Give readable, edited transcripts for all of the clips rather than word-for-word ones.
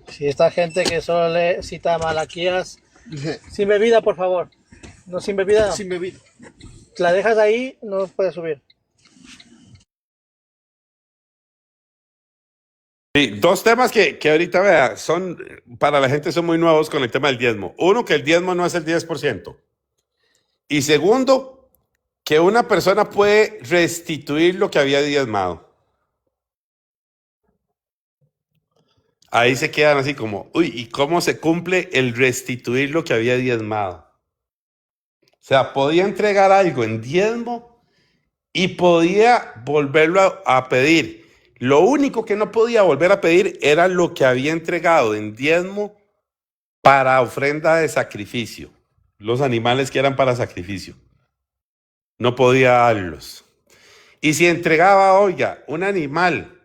Si esta gente que solo le cita Malaquías, sin bebida, por favor. No, sin bebida no. Sin bebida. La dejas ahí, no puedes subir. Sí, dos temas que ahorita vea, son, para la gente son muy nuevos con el tema del diezmo. Uno, que el diezmo no es el 10%. Y segundo, que una persona puede restituir lo que había diezmado. Ahí se quedan así como, uy, ¿y cómo se cumple el restituir lo que había diezmado? O sea, podía entregar algo en diezmo y podía volverlo a pedir. Lo único que no podía volver a pedir era lo que había entregado en diezmo para ofrenda de sacrificio. Los animales que eran para sacrificio. No podía darlos. Y si entregaba, oiga, un animal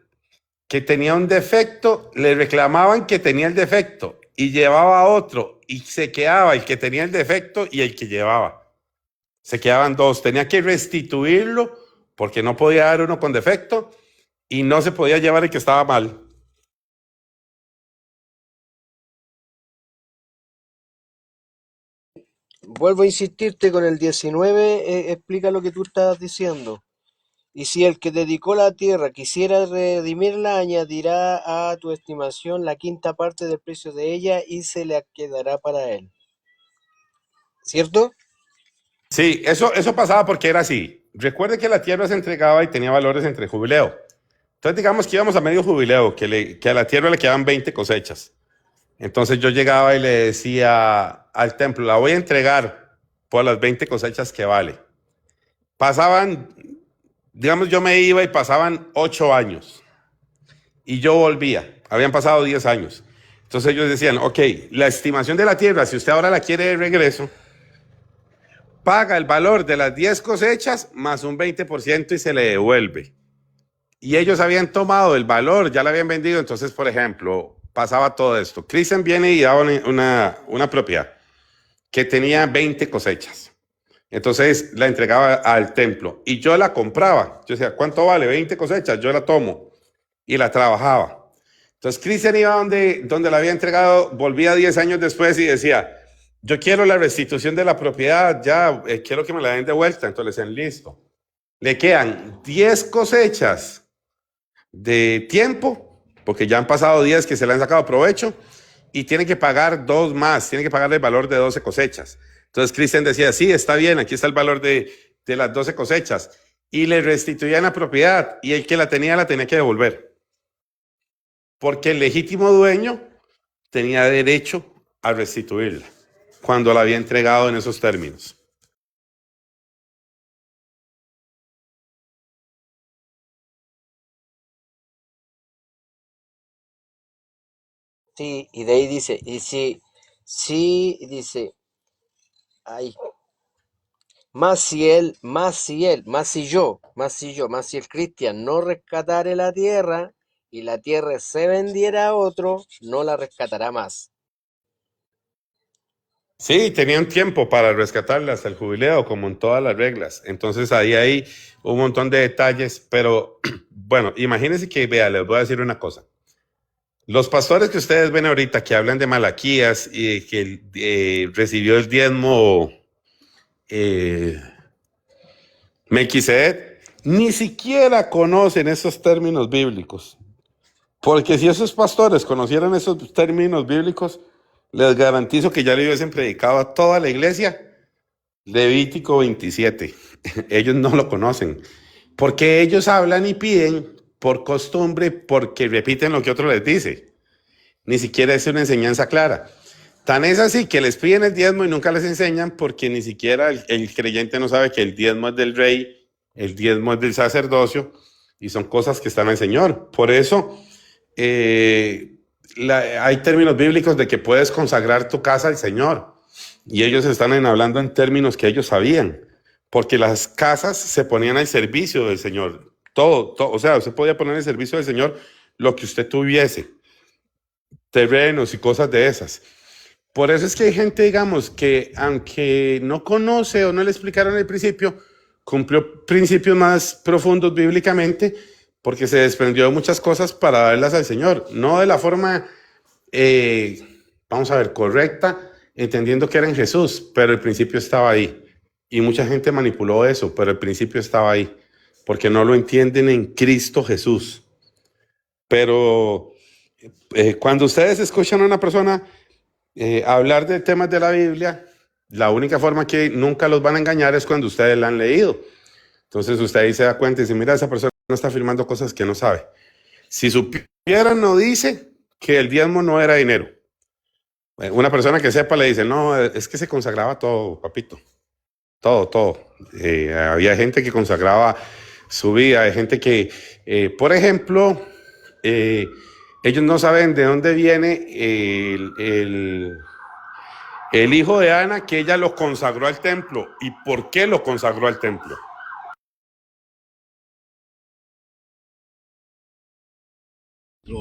que tenía un defecto, le reclamaban que tenía el defecto y llevaba otro y se quedaba el que tenía el defecto y el que llevaba. Se quedaban dos. Tenía que restituirlo porque no podía dar uno con defecto y no se podía llevar el que estaba mal. Vuelvo a insistirte con el 19, explica lo que tú estás diciendo. Y si el que dedicó la tierra quisiera redimirla, añadirá a tu estimación la quinta parte del precio de ella y se la quedará para él. ¿Cierto? Sí, eso pasaba porque era así. Recuerde que la tierra se entregaba y tenía valores entre jubileo. Entonces digamos que íbamos a medio jubileo, que a la tierra le quedaban 20 cosechas. Entonces yo llegaba y le decía al templo, la voy a entregar por las 20 cosechas que vale. Pasaban, digamos, yo me iba y pasaban 8 años y yo volvía. Habían pasado 10 años. Entonces ellos decían, ok, la estimación de la tierra, si usted ahora la quiere de regreso, paga el valor de las 10 cosechas más un 20% y se le devuelve. Y ellos habían tomado el valor, ya la habían vendido. Entonces, por ejemplo, pasaba todo esto. Cristian viene y daba una propiedad que tenía 20 cosechas. Entonces la entregaba al templo y yo la compraba. Yo decía, ¿cuánto vale? 20 cosechas, yo la tomo y la trabajaba. Entonces Cristian iba donde la había entregado, volvía 10 años después y decía, yo quiero la restitución de la propiedad, ya quiero que me la den de vuelta. Entonces le decían, listo. Le quedan 10 cosechas de tiempo, porque ya han pasado 10 que se le han sacado provecho, y tiene que pagar dos más, tiene que pagar el valor de 12 cosechas. Entonces Cristian decía, sí, está bien, aquí está el valor de las 12 cosechas, y le restituían la propiedad, y el que la tenía que devolver, porque el legítimo dueño tenía derecho a restituirla, cuando la había entregado en esos términos. Sí, y de ahí dice, y si, sí, dice, ay, más si el Cristian no rescatare la tierra y la tierra se vendiera a otro, no la rescatará más. Sí, tenía un tiempo para rescatarla hasta el jubileo, como en todas las reglas. Entonces ahí hay un montón de detalles, pero bueno, imagínense que, vea, les voy a decir una cosa. Los pastores que ustedes ven ahorita que hablan de Malaquías y que recibió el diezmo eh, Melquisedec, ni siquiera conocen esos términos bíblicos. Porque si esos pastores conocieran esos términos bíblicos, les garantizo que ya le hubiesen predicado a toda la iglesia Levítico 27. Ellos no lo conocen. Porque ellos hablan y piden por costumbre, porque repiten lo que otro les dice. Ni siquiera es una enseñanza clara. Tan es así que les piden el diezmo y nunca les enseñan porque ni siquiera el creyente no sabe que el diezmo es del rey, el diezmo es del sacerdocio y son cosas que están al Señor. Por eso hay términos bíblicos de que puedes consagrar tu casa al Señor y ellos están hablando en términos que ellos sabían, porque las casas se ponían al servicio del Señor. Todo, o sea, usted podía poner al servicio del Señor lo que usted tuviese, terrenos y cosas de esas. Por eso es que hay gente, digamos, que aunque no conoce o no le explicaron al principio, cumplió principios más profundos bíblicamente porque se desprendió de muchas cosas para darlas al Señor, no de la forma vamos a ver, correcta, entendiendo que era en Jesús, pero el principio estaba ahí. Y mucha gente manipuló eso, pero el principio estaba ahí, porque no lo entienden en Cristo Jesús. Pero cuando ustedes escuchan a una persona hablar de temas de la Biblia, la única forma que nunca los van a engañar es cuando ustedes la han leído. Entonces usted ahí se da cuenta y dice, mira, esa persona no está afirmando cosas que no sabe. Si supiera, no dice que el diezmo no era dinero. Una persona que sepa le dice, no, es que se consagraba todo, papito. Todo, todo. Había gente que consagraba su vida, hay gente que, por ejemplo, ellos no saben de dónde viene el hijo de Ana, que ella lo consagró al templo. ¿Y por qué lo consagró al templo?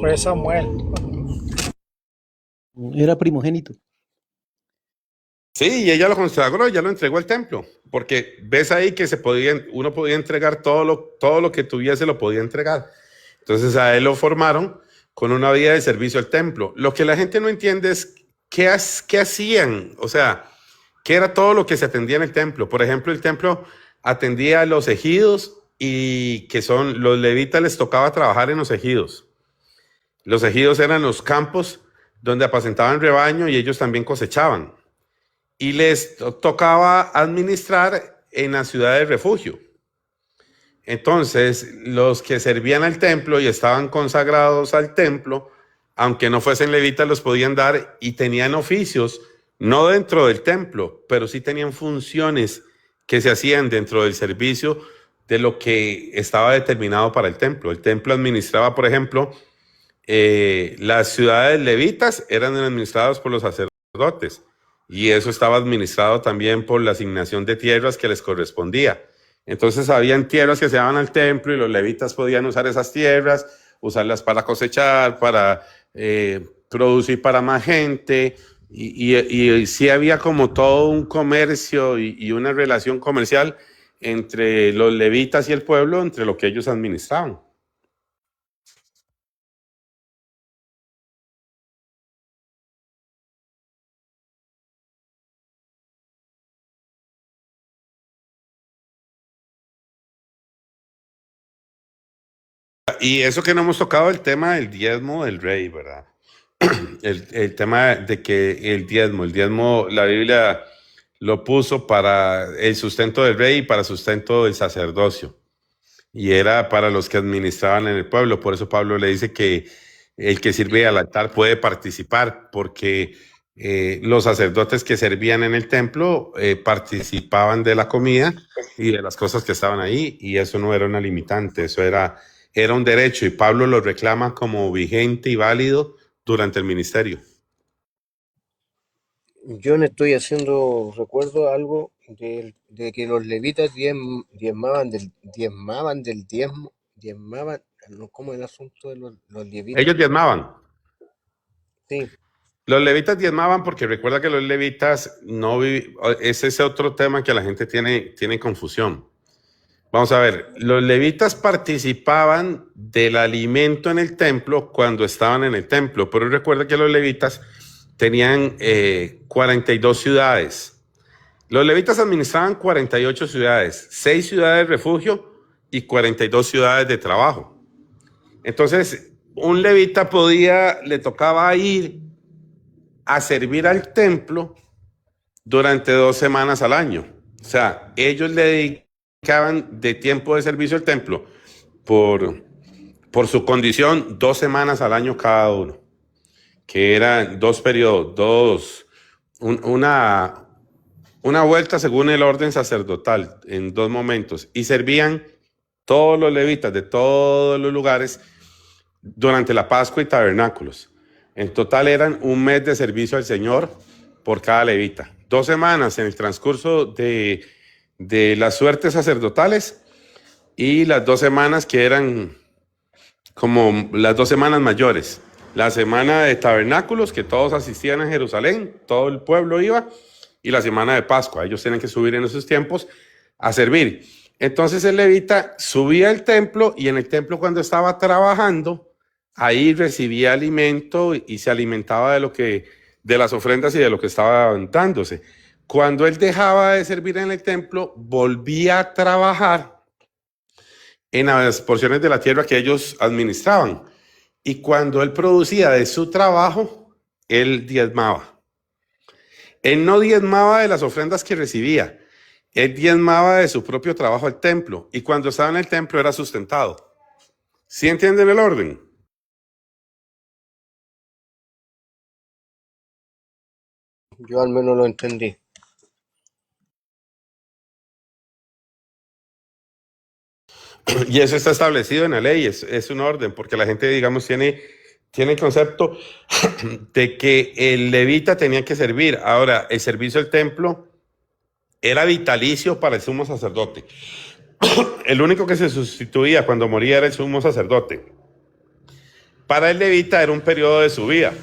Fue Samuel. Era primogénito. Sí, y ella lo consagró, ella lo entregó al templo, porque ves ahí que uno podía entregar todo lo que tuviese, lo podía entregar. Entonces a él lo formaron con una vida de servicio al templo. Lo que la gente no entiende es qué hacían, o sea, qué era todo lo que se atendía en el templo. Por ejemplo, el templo atendía a los ejidos y que son los levitas, les tocaba trabajar en los ejidos. Los ejidos eran los campos donde apacentaban rebaño y ellos también cosechaban. Y les tocaba administrar en la ciudad de refugio. Entonces, los que servían al templo y estaban consagrados al templo, aunque no fuesen levitas, los podían dar y tenían oficios, no dentro del templo, pero sí tenían funciones que se hacían dentro del servicio de lo que estaba determinado para el templo. El templo administraba, por ejemplo, las ciudades levitas eran administradas por los sacerdotes y eso estaba administrado también por la asignación de tierras que les correspondía. Entonces habían tierras que se daban al templo y los levitas podían usar esas tierras, usarlas para cosechar, para producir para más gente y sí había como todo un comercio y una relación comercial entre los levitas y el pueblo, entre lo que ellos administraban. Y eso que no hemos tocado, el tema del diezmo del rey, ¿verdad? El tema de que el diezmo, la Biblia lo puso para el sustento del rey y para sustento del sacerdocio. Y era para los que administraban en el pueblo. Por eso Pablo le dice que el que sirve al altar puede participar, porque los sacerdotes que servían en el templo participaban de la comida y de las cosas que estaban ahí, y eso no era una limitante, eso era un derecho, y Pablo lo reclama como vigente y válido durante el ministerio. Yo no estoy haciendo recuerdo algo de que los levitas diezmaban del diezmo, ¿cómo es el asunto de los levitas? Ellos diezmaban. Sí, Los levitas diezmaban porque recuerda que los levitas no vivían. Ese es otro tema que la gente tiene confusión. Vamos a ver, los levitas participaban del alimento en el templo cuando estaban en el templo, pero recuerda que los levitas tenían 42 ciudades. Los levitas administraban 48 ciudades, 6 ciudades de refugio y 42 ciudades de trabajo. Entonces, un levita le tocaba ir a servir al templo durante 2 semanas al año. O sea, ellos le dedicaban de tiempo de servicio al templo por su condición 2 semanas al año cada uno, que eran 2 periodos, una vuelta según el orden sacerdotal en 2 momentos, y servían todos los levitas de todos los lugares durante la Pascua y tabernáculos. En total eran 1 mes de servicio al Señor por cada levita. 2 semanas en el transcurso de las suertes sacerdotales y las 2 semanas que eran como las 2 semanas mayores. La semana de tabernáculos, que todos asistían a Jerusalén, todo el pueblo iba, y la semana de Pascua. Ellos tienen que subir en esos tiempos a servir. Entonces el levita subía al templo y en el templo cuando estaba trabajando, ahí recibía alimento y se alimentaba de las ofrendas y de lo que estaba dándose. Cuando él dejaba de servir en el templo, volvía a trabajar en las porciones de la tierra que ellos administraban. Y cuando él producía de su trabajo, él diezmaba. Él no diezmaba de las ofrendas que recibía, él diezmaba de su propio trabajo al templo. Y cuando estaba en el templo era sustentado. ¿Sí entienden el orden? Yo al menos lo entendí. Y eso está establecido en la ley, es un orden, porque la gente, digamos, tiene el concepto de que el levita tenía que servir. Ahora, el servicio del templo era vitalicio para el sumo sacerdote. El único que se sustituía cuando moría era el sumo sacerdote. Para el levita era un periodo de su vida.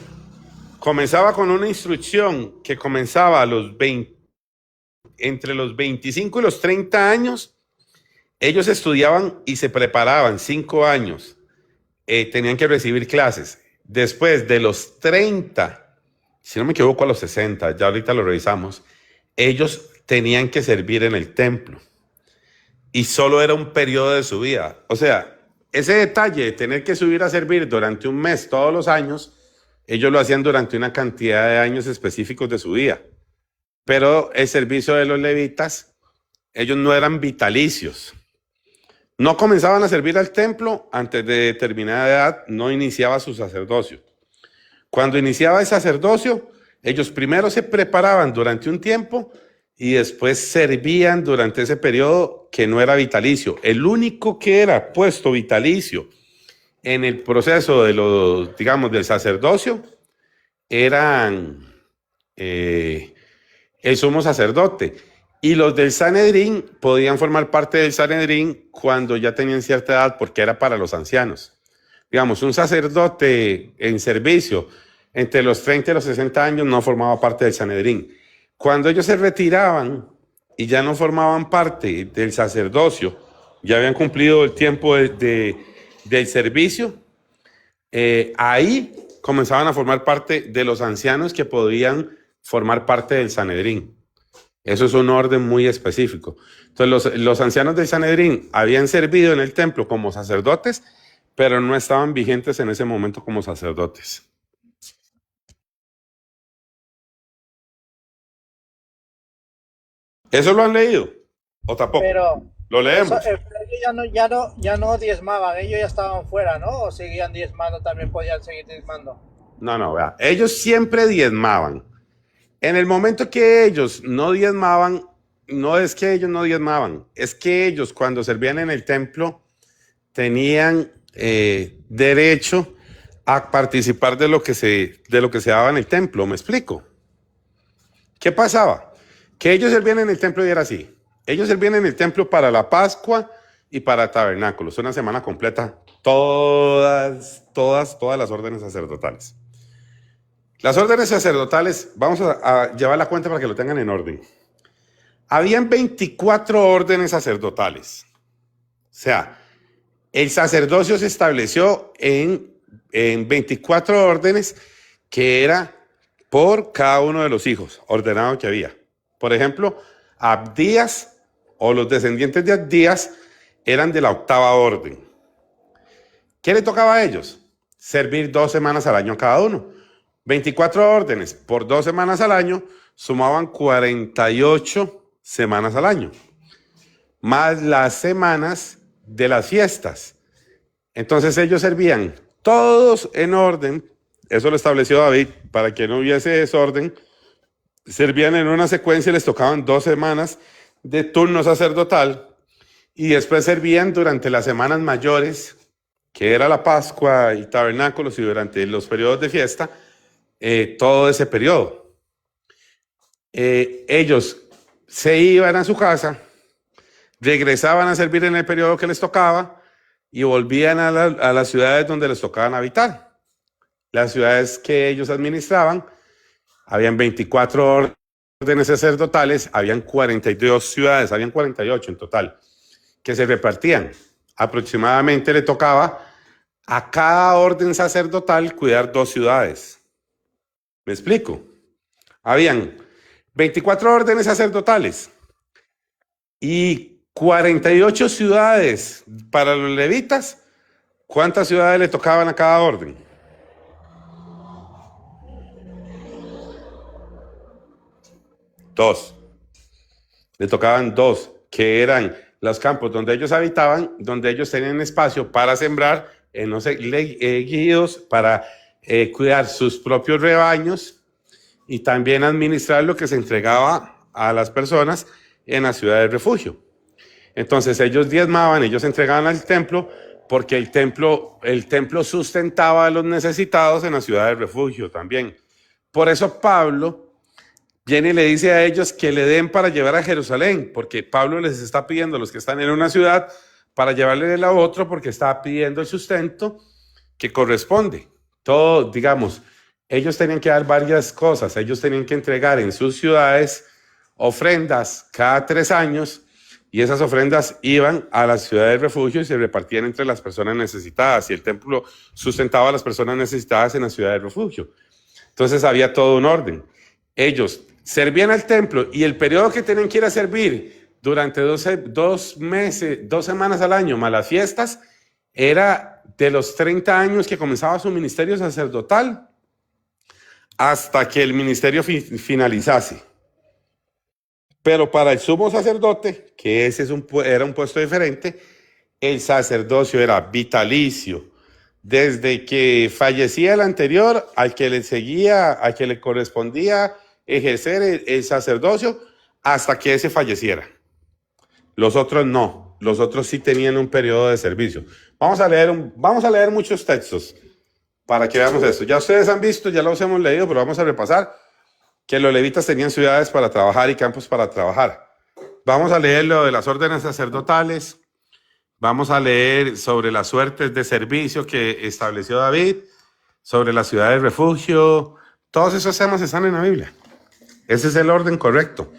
Comenzaba con una instrucción que comenzaba a entre los 25 y los 30 años. Ellos estudiaban y se preparaban 5 años. Tenían que recibir clases. Después de los 30, si no me equivoco, a los 60, ya ahorita lo revisamos, ellos tenían que servir en el templo. Y solo era un periodo de su vida. O sea, ese detalle de tener que subir a servir durante un mes todos los años, ellos lo hacían durante una cantidad de años específicos de su vida. Pero el servicio de los levitas, ellos no eran vitalicios. No comenzaban a servir al templo antes de determinada edad, no iniciaba su sacerdocio. Cuando iniciaba el sacerdocio, ellos primero se preparaban durante un tiempo y después servían durante ese periodo que no era vitalicio. El único que era puesto vitalicio en el proceso de del sacerdocio eran el sumo sacerdote. Y los del Sanedrín podían formar parte del Sanedrín cuando ya tenían cierta edad, porque era para los ancianos. Digamos, un sacerdote en servicio entre los 30 y los 60 años no formaba parte del Sanedrín. Cuando ellos se retiraban y ya no formaban parte del sacerdocio, ya habían cumplido el tiempo del servicio, ahí comenzaban a formar parte de los ancianos que podían formar parte del Sanedrín. Eso es un orden muy específico. Entonces, los ancianos del Sanedrín habían servido en el templo como sacerdotes, pero no estaban vigentes en ese momento como sacerdotes. ¿Eso lo han leído? ¿O tampoco? Pero Lo leemos. ellos ya no diezmaban, ellos ya estaban fuera, ¿no? ¿O seguían diezmando, también podían seguir diezmando? No, vea. Ellos siempre diezmaban. En el momento que ellos no diezmaban, no es que ellos no diezmaban, es que ellos cuando servían en el templo tenían derecho a participar de lo que se daba en el templo. ¿Me explico? ¿Qué pasaba? Que ellos servían en el templo y era así. Ellos servían en el templo para la Pascua y para tabernáculos, una semana completa, todas las órdenes sacerdotales. Las órdenes sacerdotales, vamos a llevar la cuenta para que lo tengan en orden. Habían 24 órdenes sacerdotales. O sea, el sacerdocio se estableció en 24 órdenes que era por cada uno de los hijos ordenados que había. Por ejemplo, Abdías o los descendientes de Abdías eran de la 8ª orden. ¿Qué le tocaba a ellos? Servir 2 semanas al año a cada uno. 24 órdenes por 2 semanas al año sumaban 48 semanas al año, más las semanas de las fiestas. Entonces ellos servían todos en orden, eso lo estableció David, para que no hubiese desorden, servían en una secuencia y les tocaban 2 semanas de turno sacerdotal y después servían durante las semanas mayores, que era la Pascua y tabernáculos, y durante los periodos de fiesta, todo ese periodo. Ellos se iban a su casa, regresaban a servir en el periodo que les tocaba y volvían a las ciudades donde les tocaban habitar. Las ciudades que ellos administraban, habían 24 órdenes sacerdotales, habían 42 ciudades, habían 48 en total, que se repartían. Aproximadamente le tocaba a cada orden sacerdotal cuidar 2 ciudades. ¿Me explico? Habían 24 órdenes sacerdotales y 48 ciudades para los levitas. ¿Cuántas ciudades le tocaban a cada orden? 2. Le tocaban 2, que eran los campos donde ellos habitaban, donde ellos tenían espacio para sembrar en los ejidos, para cuidar sus propios rebaños y también administrar lo que se entregaba a las personas en la ciudad de refugio. Entonces ellos diezmaban, ellos entregaban al templo, porque el templo sustentaba a los necesitados en la ciudad de refugio también. Por eso Pablo viene y le dice a ellos que le den para llevar a Jerusalén, porque Pablo les está pidiendo a los que están en una ciudad para llevarle a la otra, porque está pidiendo el sustento que corresponde. Todo, digamos, ellos tenían que dar varias cosas. Ellos tenían que entregar en sus ciudades ofrendas cada 3 años, y esas ofrendas iban a la ciudad de refugio y se repartían entre las personas necesitadas, y el templo sustentaba a las personas necesitadas en la ciudad de refugio. Entonces había todo un orden. Ellos servían al templo, y el periodo que tenían que ir a servir durante 2 meses, 2 semanas al año, más las fiestas, era de los 30 años que comenzaba su ministerio sacerdotal hasta que el ministerio finalizase. Pero para el sumo sacerdote, que ese era un puesto diferente, el sacerdocio era vitalicio, desde que fallecía el anterior al que le seguía, al que le correspondía ejercer el sacerdocio, hasta que ese falleciera. Los otros no, los otros sí tenían un periodo de servicio. Vamos a leer muchos textos para que veamos esto. Ya ustedes han visto, ya los hemos leído, pero vamos a repasar que los levitas tenían ciudades para trabajar y campos para trabajar. Vamos a leer lo de las órdenes sacerdotales. Vamos a leer sobre las suertes de servicio que estableció David, sobre la ciudad de refugio. Todos esos temas están en la Biblia. Ese es el orden correcto.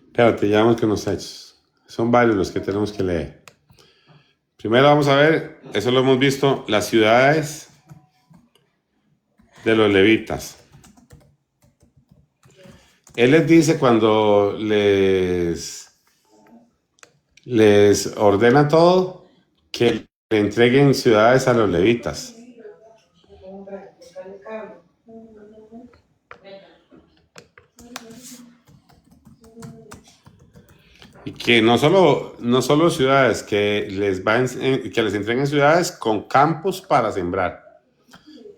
Espérate, ya vamos con los hechos. Son varios los que tenemos que leer. Primero vamos a ver, eso lo hemos visto, las ciudades de los levitas. Él les dice cuando les ordena todo, que le entreguen ciudades a los levitas. Y que no solo ciudades, que les entreguen ciudades con campos para sembrar.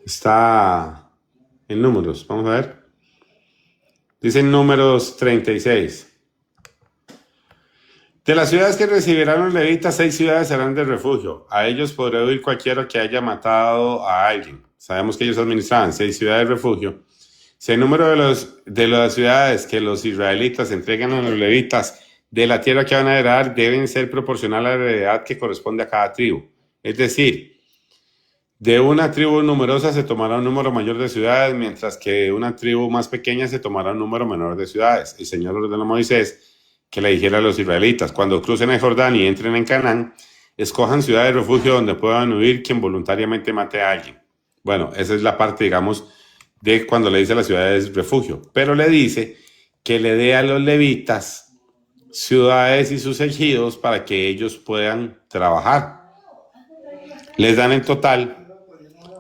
Está en Números, vamos a ver. Dice en Números 36. De las ciudades que recibirán los levitas, 6 ciudades serán de refugio. A ellos podrá huir cualquiera que haya matado a alguien. Sabemos que ellos administraban 6 ciudades de refugio. Si el número de las ciudades que los israelitas entregan a los levitas de la tierra que van a heredar deben ser proporcional a la heredad que corresponde a cada tribu. Es decir, de una tribu numerosa se tomará un número mayor de ciudades, mientras que de una tribu más pequeña se tomará un número menor de ciudades. El Señor ordenó a Moisés que le dijera a los israelitas: cuando crucen el Jordán y entren en Canaán, escojan ciudades de refugio donde puedan huir quien voluntariamente mate a alguien. Bueno, esa es la parte, digamos, de cuando le dice a las ciudades refugio. Pero le dice que le dé a los levitas ciudades y sus ejidos para que ellos puedan trabajar. Les dan en total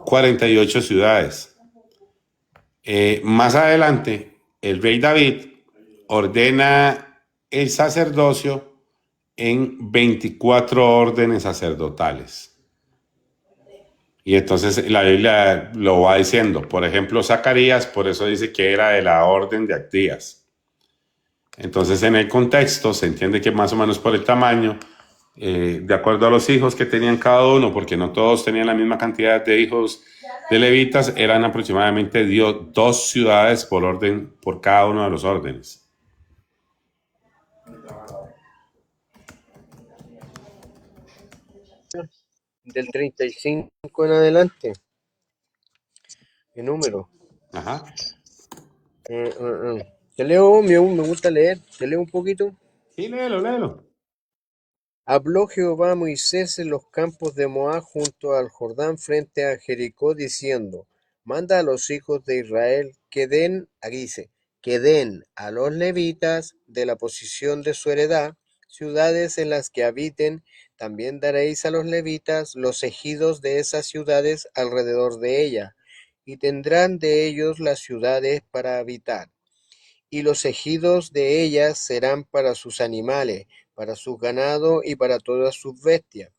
48 ciudades. Más adelante, el rey David ordena el sacerdocio en 24 órdenes sacerdotales. Y entonces la Biblia lo va diciendo. Por ejemplo, Zacarías, por eso dice que era de la orden de Abdías. Entonces, en el contexto, se entiende que más o menos por el tamaño, de acuerdo a los hijos que tenían cada uno, porque no todos tenían la misma cantidad de hijos de levitas, eran aproximadamente 2 ciudades por orden, por cada uno de los órdenes. Del 35 en adelante. ¿Qué número? Ajá. Te leo, me gusta leer. Te leo un poquito. Sí, léelo, léelo. Habló Jehová a Moisés en los campos de Moab junto al Jordán frente a Jericó, diciendo: Manda a los hijos de Israel que den, aquí dice, que den a los levitas de la posición de su heredad, ciudades en las que habiten. También daréis a los levitas los ejidos de esas ciudades alrededor de ella, y tendrán de ellos las ciudades para habitar. Y los ejidos de ellas serán para sus animales, para su ganado y para todas sus bestias.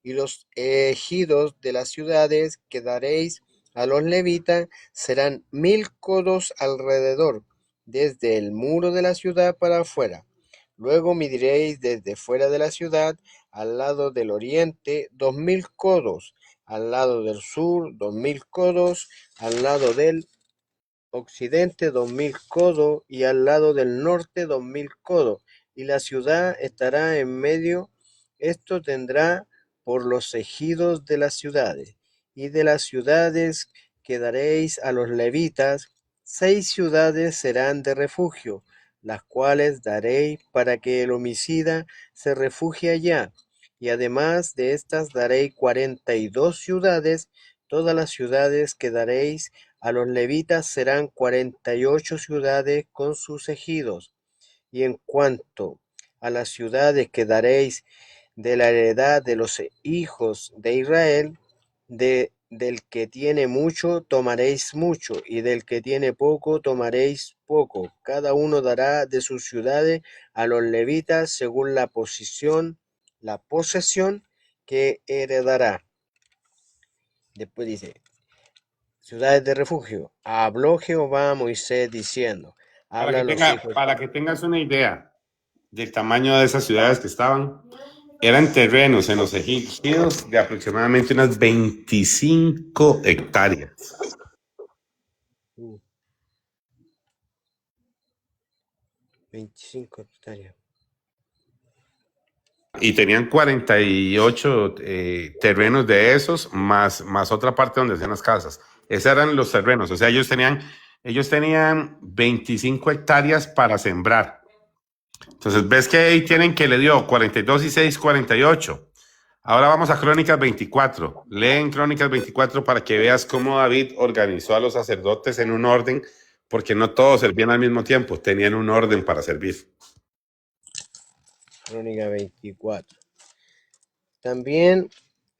Y los ejidos de las ciudades que daréis a los levitas serán 1000 codos alrededor, desde el muro de la ciudad para afuera. Luego mediréis desde fuera de la ciudad, al lado del oriente, 2000 codos, al lado del sur, 2000 codos, al lado del occidente 2000 codos, y al lado del norte 2000 codos, y la ciudad estará en medio. Esto tendrá por los ejidos de las ciudades, y de las ciudades que daréis a los levitas, 6 ciudades serán de refugio, las cuales daréis para que el homicida se refugie allá. Y además de estas daréis 42 ciudades. Todas las ciudades que daréis a los levitas serán 48 ciudades con sus ejidos. Y en cuanto a las ciudades que daréis de la heredad de los hijos de Israel, del que tiene mucho tomaréis mucho, y del que tiene poco tomaréis poco. Cada uno dará de sus ciudades a los levitas según la posesión que heredará. Después dice, ciudades de refugio. Habló Jehová a Moisés diciendo: Habla a los hijos. Para que tengas una idea del tamaño de esas ciudades que estaban, eran terrenos en los ejidos de aproximadamente unas 25 hectáreas. 25 hectáreas. Y tenían 48 terrenos de esos, más otra parte donde hacían las casas. Esos eran los terrenos. O sea, ellos tenían 25 hectáreas para sembrar. Entonces, ves que ahí tienen que le dio 42 y 6, 48. Ahora vamos a Crónicas 24. Leen Crónicas 24 para que veas cómo David organizó a los sacerdotes en un orden, porque no todos servían al mismo tiempo, tenían un orden para servir. Crónica 24. También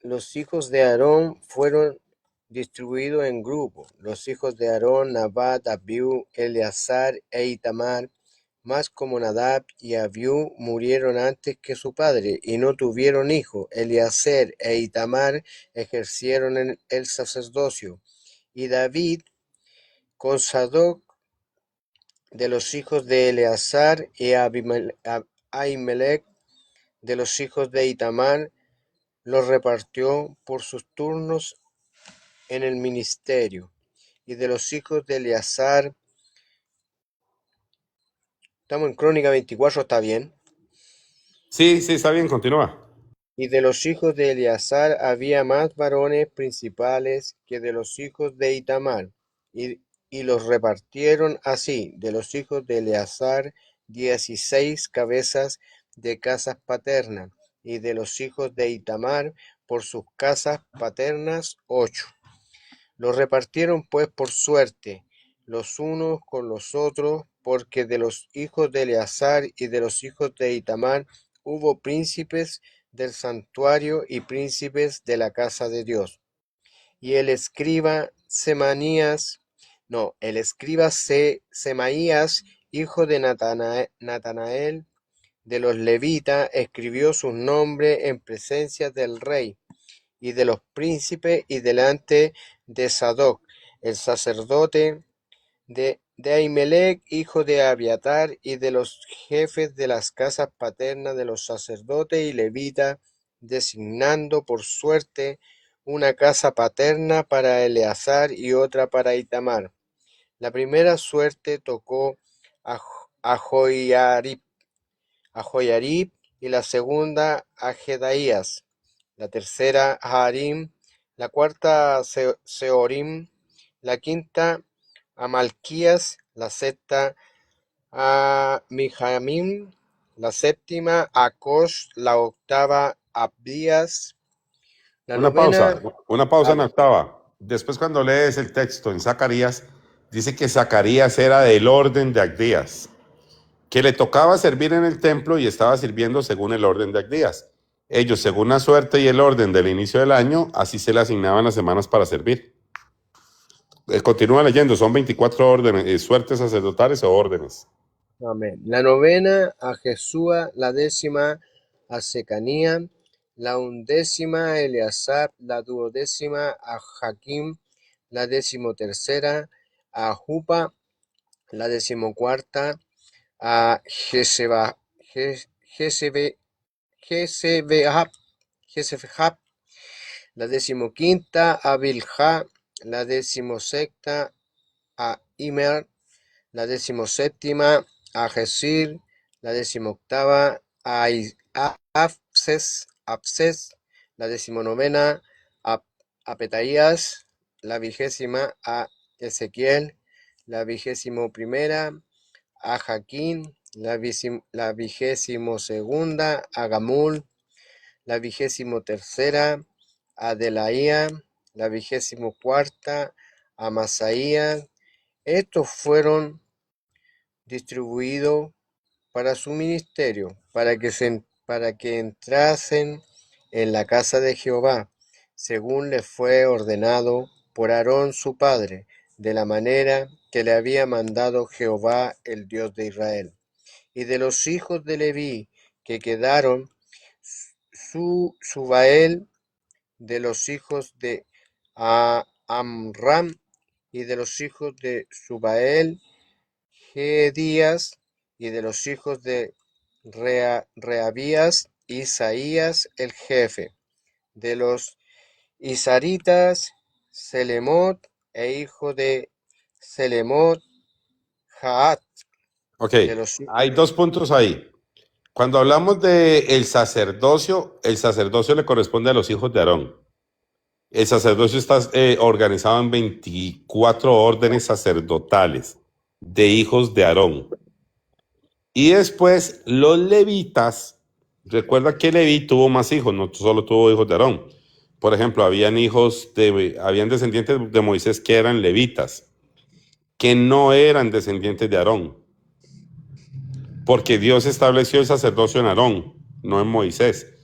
los hijos de Aarón fueron distribuidos en grupos. Los hijos de Aarón, Nadab, Abiú, Eleazar e Itamar. Mas como Nadab y Abiú murieron antes que su padre y no tuvieron hijo, Eleazar e Itamar ejercieron el sacerdocio. Y David con Sadoc de los hijos de Eleazar y Ahimelech de los hijos de Itamar los repartió por sus turnos en el ministerio. Y de los hijos de Eleazar, estamos en Crónica 24, ¿está bien? Sí, está bien, continúa. Y de los hijos de Eleazar había más varones principales que de los hijos de Itamar, y los repartieron así: de los hijos de Eleazar 16 cabezas de casas paternas, y de los hijos de Itamar por sus casas paternas 8. Los repartieron pues por suerte los unos con los otros, porque de los hijos de Eleazar y de los hijos de Itamar hubo príncipes del santuario y príncipes de la casa de Dios. Y el escriba Semanías No, el escriba Semaías, hijo de Natanael, de los levitas, escribió sus nombres en presencia del rey y de los príncipes y delante de Sadoc, el sacerdote, de Ahimelech, hijo de Abiatar, y de los jefes de las casas paternas de los sacerdotes y levitas, designando por suerte una casa paterna para Eleazar y otra para Itamar. La primera suerte tocó a Joiarib, y la segunda a Jedaías, la tercera a Harim, la cuarta a Seorim, la quinta a Malquías, la sexta a Mijamim, la séptima a Kosh, la octava a Abdías, la novena Una pausa a... en la octava. Después cuando lees el texto en Zacarías, dice que Zacarías era del orden de Abdías, que le tocaba servir en el templo y estaba sirviendo según el orden de Abdías. Ellos, según la suerte y el orden del inicio del año, así se le asignaban las semanas para servir. Continúa leyendo, son 24 órdenes, suertes sacerdotales o órdenes. Amén. La novena a Jesúa, la décima a Secanía, la undécima a Eleazar, la duodécima a Jaquim, la decimotercera a Jupa, la decimocuarta a Jezebehab, la decimoquinta a Bilha, la decimosexta a Imer, la decimoséptima a Jesir, la decimoctava a Apses, la decimonovena a Petaías, la vigésima a Ezequiel, la vigésimoprimera a Jaquín, la vigésimosegunda a Gamul, la vigésimotercera a Delaía, la vigésimocuarta a Masaía. Estos fueron distribuidos para su ministerio, para que entrasen en la casa de Jehová, según les fue ordenado por Aarón su padre, de la manera que le había mandado Jehová, el Dios de Israel. Y de los hijos de Leví que quedaron, Subael, de los hijos de Amram, y de los hijos de Subael, Gedías, y de los hijos de Reabías, Isaías el jefe, de los Isaritas, Selemot, e hijo de Selemot, Jaat, Ok, de los hay dos puntos ahí. Cuando hablamos de el sacerdocio le corresponde a los hijos de Aarón. El sacerdocio está organizado en 24 órdenes sacerdotales de hijos de Aarón. Y después los levitas, recuerda que Leví tuvo más hijos, no solo tuvo hijos de Aarón. Por ejemplo, habían descendientes de Moisés que eran levitas, que no eran descendientes de Aarón, porque Dios estableció el sacerdocio en Aarón, no en Moisés.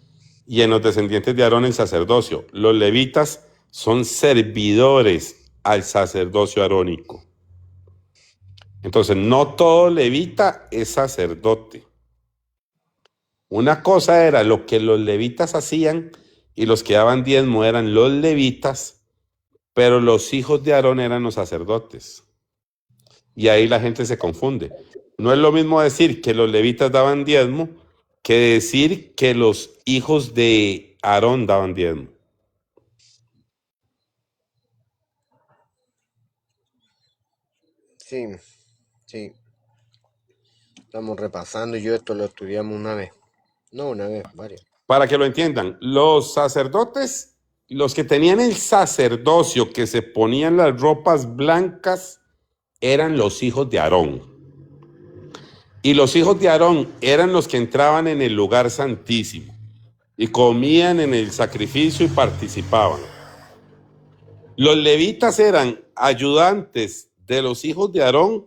Y en los descendientes de Aarón el sacerdocio. Los levitas son servidores al sacerdocio arónico. Entonces, no todo levita es sacerdote. Una cosa era lo que los levitas hacían y los que daban diezmo eran los levitas, pero los hijos de Aarón eran los sacerdotes. Y ahí la gente se confunde. No es lo mismo decir que los levitas daban diezmo que decir que los hijos de Aarón daban diezmo. Sí, sí. Estamos repasando, yo esto lo estudiamos una vez. No una vez, varias. Para que lo entiendan, los sacerdotes, los que tenían el sacerdocio, que se ponían las ropas blancas, eran los hijos de Aarón. Y los hijos de Aarón eran los que entraban en el lugar santísimo y comían en el sacrificio y participaban. Los levitas eran ayudantes de los hijos de Aarón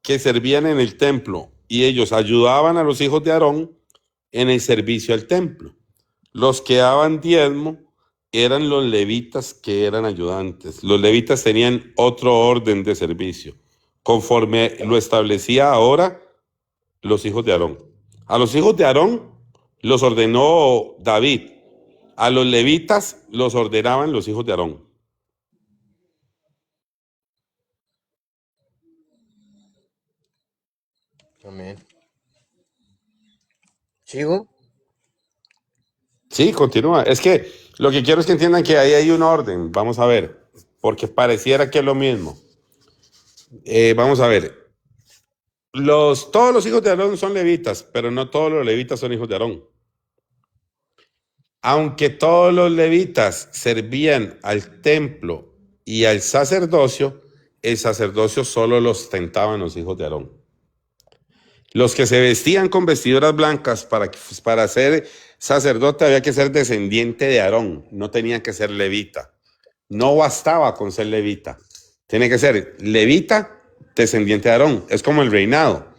que servían en el templo y ellos ayudaban a los hijos de Aarón en el servicio al templo. Los que daban diezmo eran los levitas que eran ayudantes. Los levitas tenían otro orden de servicio, conforme lo establecía ahora los hijos de Aarón. A los hijos de Aarón los ordenó David. A los levitas los ordenaban los hijos de Aarón. Amén. ¿Sigo? Sí, continúa. Es que lo que quiero es que entiendan que ahí hay un orden. Vamos a ver, porque pareciera que es lo mismo. Vamos a ver. Todos los hijos de Aarón son levitas, pero no todos los levitas son hijos de Aarón. Aunque todos los levitas servían al templo y al sacerdocio, el sacerdocio solo lo ostentaban los hijos de Aarón. Los que se vestían con vestiduras blancas para ser sacerdote había que ser descendiente de Aarón, no tenía que ser levita. No bastaba con ser levita. Tiene que ser levita, descendiente de Aarón. Es como el reinado.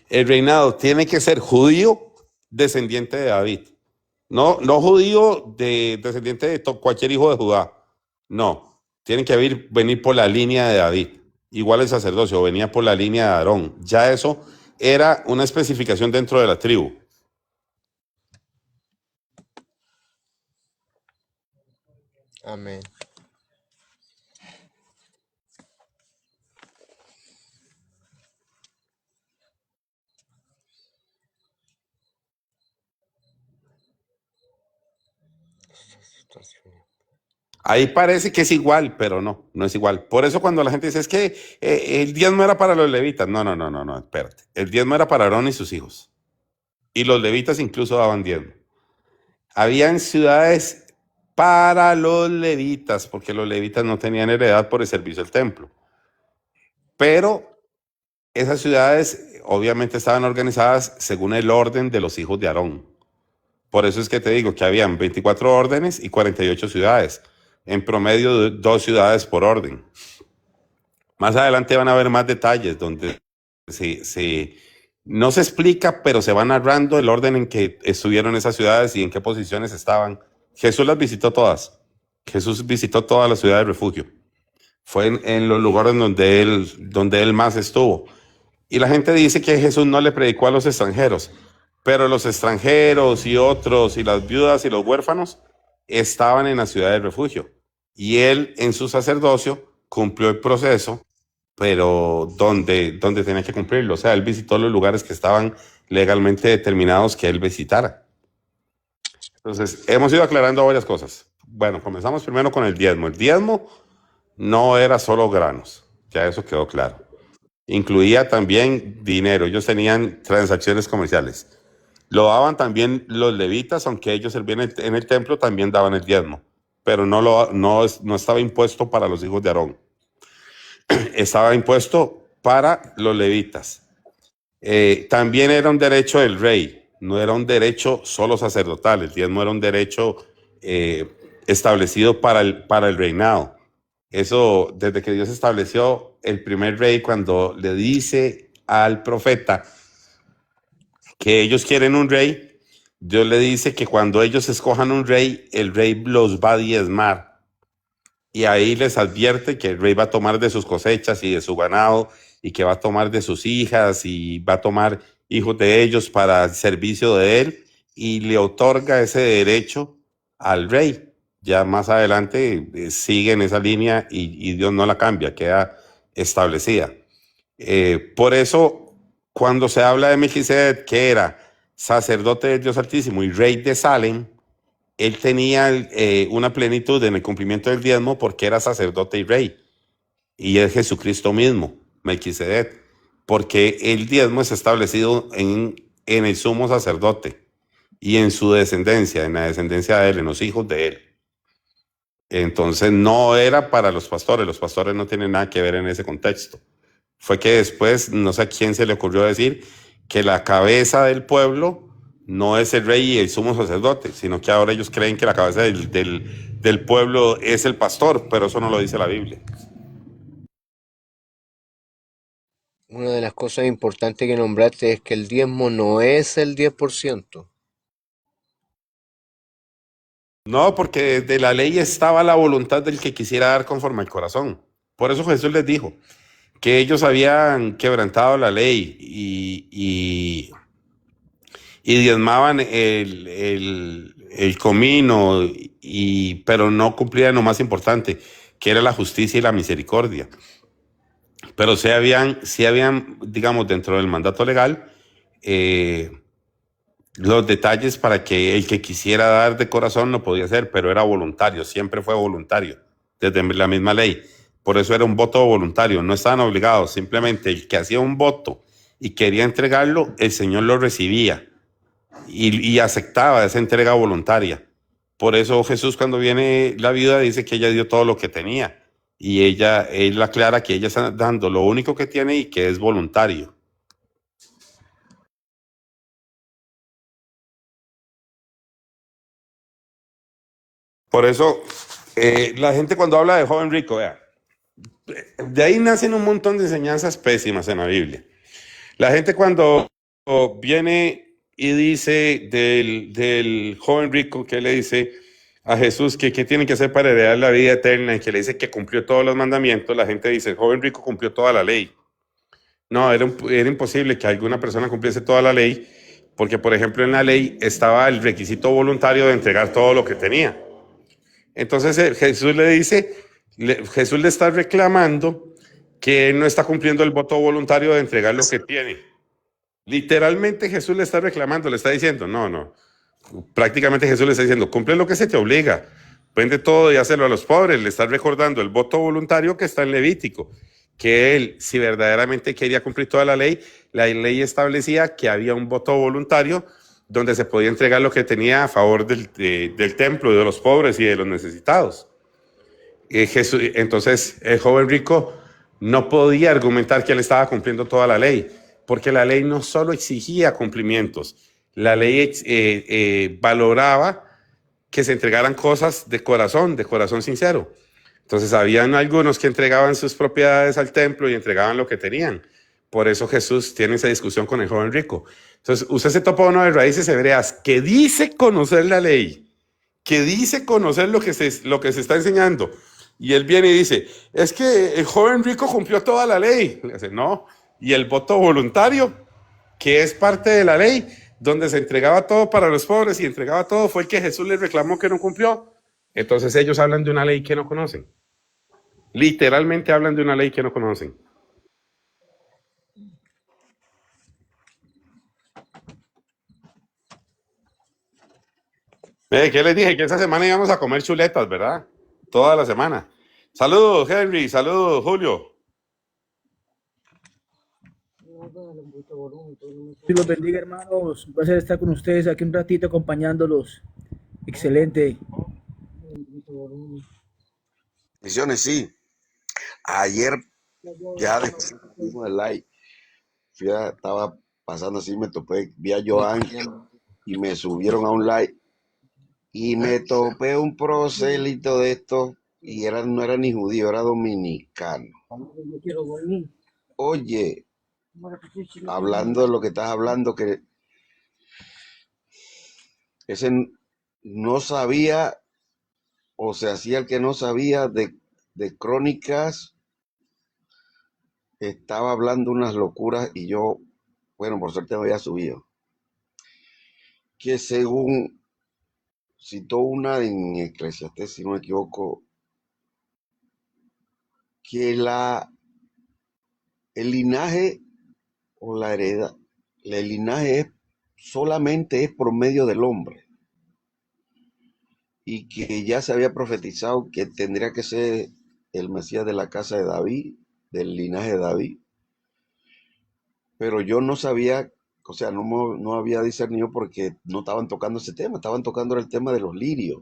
El reinado tiene que ser judío, descendiente de David. No, no judío descendiente de cualquier hijo de Judá. No, tienen que venir por la línea de David. Igual el sacerdocio venía por la línea de Aarón. Ya eso era una especificación dentro de la tribu. Amén. Ahí parece que es igual, pero no, no es igual. Por eso cuando la gente dice, es que el diezmo era para los levitas. No, no, no, no, no, espérate. El diezmo era para Aarón y sus hijos. Y los levitas incluso daban diezmo. Habían ciudades para los levitas, porque los levitas no tenían heredad por el servicio del templo. Pero esas ciudades obviamente estaban organizadas según el orden de los hijos de Aarón. Por eso es que te digo que habían 24 órdenes y 48 ciudades. En promedio, 2 ciudades por orden. Más adelante van a haber más detalles donde no se explica, pero se va narrando el orden en que estuvieron esas ciudades y en qué posiciones estaban. Jesús las visitó todas. Jesús visitó todas las ciudades de refugio. Fue en los lugares donde él más estuvo. Y la gente dice que Jesús no le predicó a los extranjeros, pero los extranjeros y otros, y las viudas y los huérfanos, estaban en la ciudad de refugio. Y él, en su sacerdocio, cumplió el proceso, pero donde tenía que cumplirlo. O sea, él visitó los lugares que estaban legalmente determinados que él visitara. Entonces, hemos ido aclarando varias cosas. Bueno, comenzamos primero con el diezmo. El diezmo no era solo granos, ya eso quedó claro. Incluía también dinero, ellos tenían transacciones comerciales. Lo daban también los levitas, aunque ellos servían en el templo, también daban el diezmo, pero no estaba impuesto para los hijos de Aarón, estaba impuesto para los levitas. También era un derecho del rey, no era un derecho solo sacerdotal, el diezmo era un derecho establecido para el reinado. Eso, desde que Dios estableció el primer rey, cuando le dice al profeta que ellos quieren un rey, Dios le dice que cuando ellos escojan un rey, el rey los va a diezmar. Y ahí les advierte que el rey va a tomar de sus cosechas y de su ganado, y que va a tomar de sus hijas y va a tomar hijos de ellos para el servicio de él, y le otorga ese derecho al rey. Ya más adelante sigue en esa línea y Dios no la cambia, queda establecida. Por eso, cuando se habla de Melquisedec, que era sacerdote del Dios Altísimo y rey de Salem, él tenía una plenitud en el cumplimiento del diezmo porque era sacerdote y rey. Y es Jesucristo mismo, Melquisedec, porque el diezmo es establecido en el sumo sacerdote y en su descendencia, en la descendencia de él, en los hijos de él. Entonces no era para los pastores no tienen nada que ver en ese contexto. Fue que después, no sé a quién se le ocurrió decir que la cabeza del pueblo no es el rey y el sumo sacerdote, sino que ahora ellos creen que la cabeza del pueblo es el pastor, pero eso no lo dice la Biblia. Una de las cosas importantes que nombraste es que el diezmo no es el 10%. No, porque de la ley estaba la voluntad del que quisiera dar conforme al corazón. Por eso Jesús les dijo que ellos habían quebrantado la ley y diezmaban el comino, pero no cumplían lo más importante, que era la justicia y la misericordia. Pero sí habían, digamos, dentro del mandato legal, eh, los detalles para que el que quisiera dar de corazón lo podía hacer, pero era voluntario, siempre fue voluntario, desde la misma ley. Por eso era un voto voluntario, no estaban obligados, simplemente el que hacía un voto y quería entregarlo, el Señor lo recibía y aceptaba esa entrega voluntaria. Por eso Jesús cuando viene la viuda dice que ella dio todo lo que tenía y él aclara que ella está dando lo único que tiene y que es voluntario. Por eso la gente cuando habla de joven rico, vea, de ahí nacen un montón de enseñanzas pésimas en la Biblia. La gente cuando viene y dice del joven rico que le dice a Jesús que qué tiene que hacer para heredar la vida eterna y que le dice que cumplió todos los mandamientos, la gente dice, el joven rico cumplió toda la ley. No, era imposible que alguna persona cumpliese toda la ley porque, por ejemplo, en la ley estaba el requisito voluntario de entregar todo lo que tenía. Entonces Jesús le dice, Jesús le está reclamando que él no está cumpliendo el voto voluntario de entregar lo que tiene. Literalmente Jesús le está reclamando, le está diciendo, no. Prácticamente Jesús le está diciendo, cumple lo que se te obliga, vende todo y hazlo a los pobres. Le está recordando el voto voluntario que está en Levítico, que él, si verdaderamente quería cumplir toda la ley establecía que había un voto voluntario donde se podía entregar lo que tenía a favor del templo, de los pobres y de los necesitados. Entonces, el joven rico no podía argumentar que él estaba cumpliendo toda la ley, porque la ley no solo exigía cumplimientos, la ley valoraba que se entregaran cosas de corazón sincero. Entonces, habían algunos que entregaban sus propiedades al templo y entregaban lo que tenían. Por eso Jesús tiene esa discusión con el joven rico. Entonces, usted se topa uno de raíces hebreas que dice conocer la ley, que dice conocer lo que se está enseñando. Y él viene y dice, es que el joven rico cumplió toda la ley. Le dice, no. Y el voto voluntario, que es parte de la ley, donde se entregaba todo para los pobres y entregaba todo, fue el que Jesús les reclamó que no cumplió. Entonces ellos hablan de una ley que no conocen. Literalmente hablan de una ley que no conocen. ¿Qué les dije? Que esta semana íbamos a comer chuletas, ¿verdad? Toda la semana. Saludos, Henry. Saludos, Julio. Dios los bendiga, hermanos. Un placer estar con ustedes aquí un ratito acompañándolos. Excelente. Misiones, sí. Ayer, ya después que tuvimos el live, estaba pasando así, me topé, vi a Joan y me subieron a un live y me topé un prosélito de estos y no era ni judío, era dominicano. Oye, hablando de lo que estás hablando, que ese no sabía o se hacía el que no sabía de Crónicas, estaba hablando unas locuras y yo, bueno, por suerte me había subido. Que según citó una en Eclesiastés, si no me equivoco, que el linaje o la heredad, el linaje solamente es por medio del hombre y que ya se había profetizado que tendría que ser el Mesías de la casa de David, del linaje de David, pero yo no sabía, o sea, no había discernido porque no estaban tocando ese tema, estaban tocando el tema de los lirios,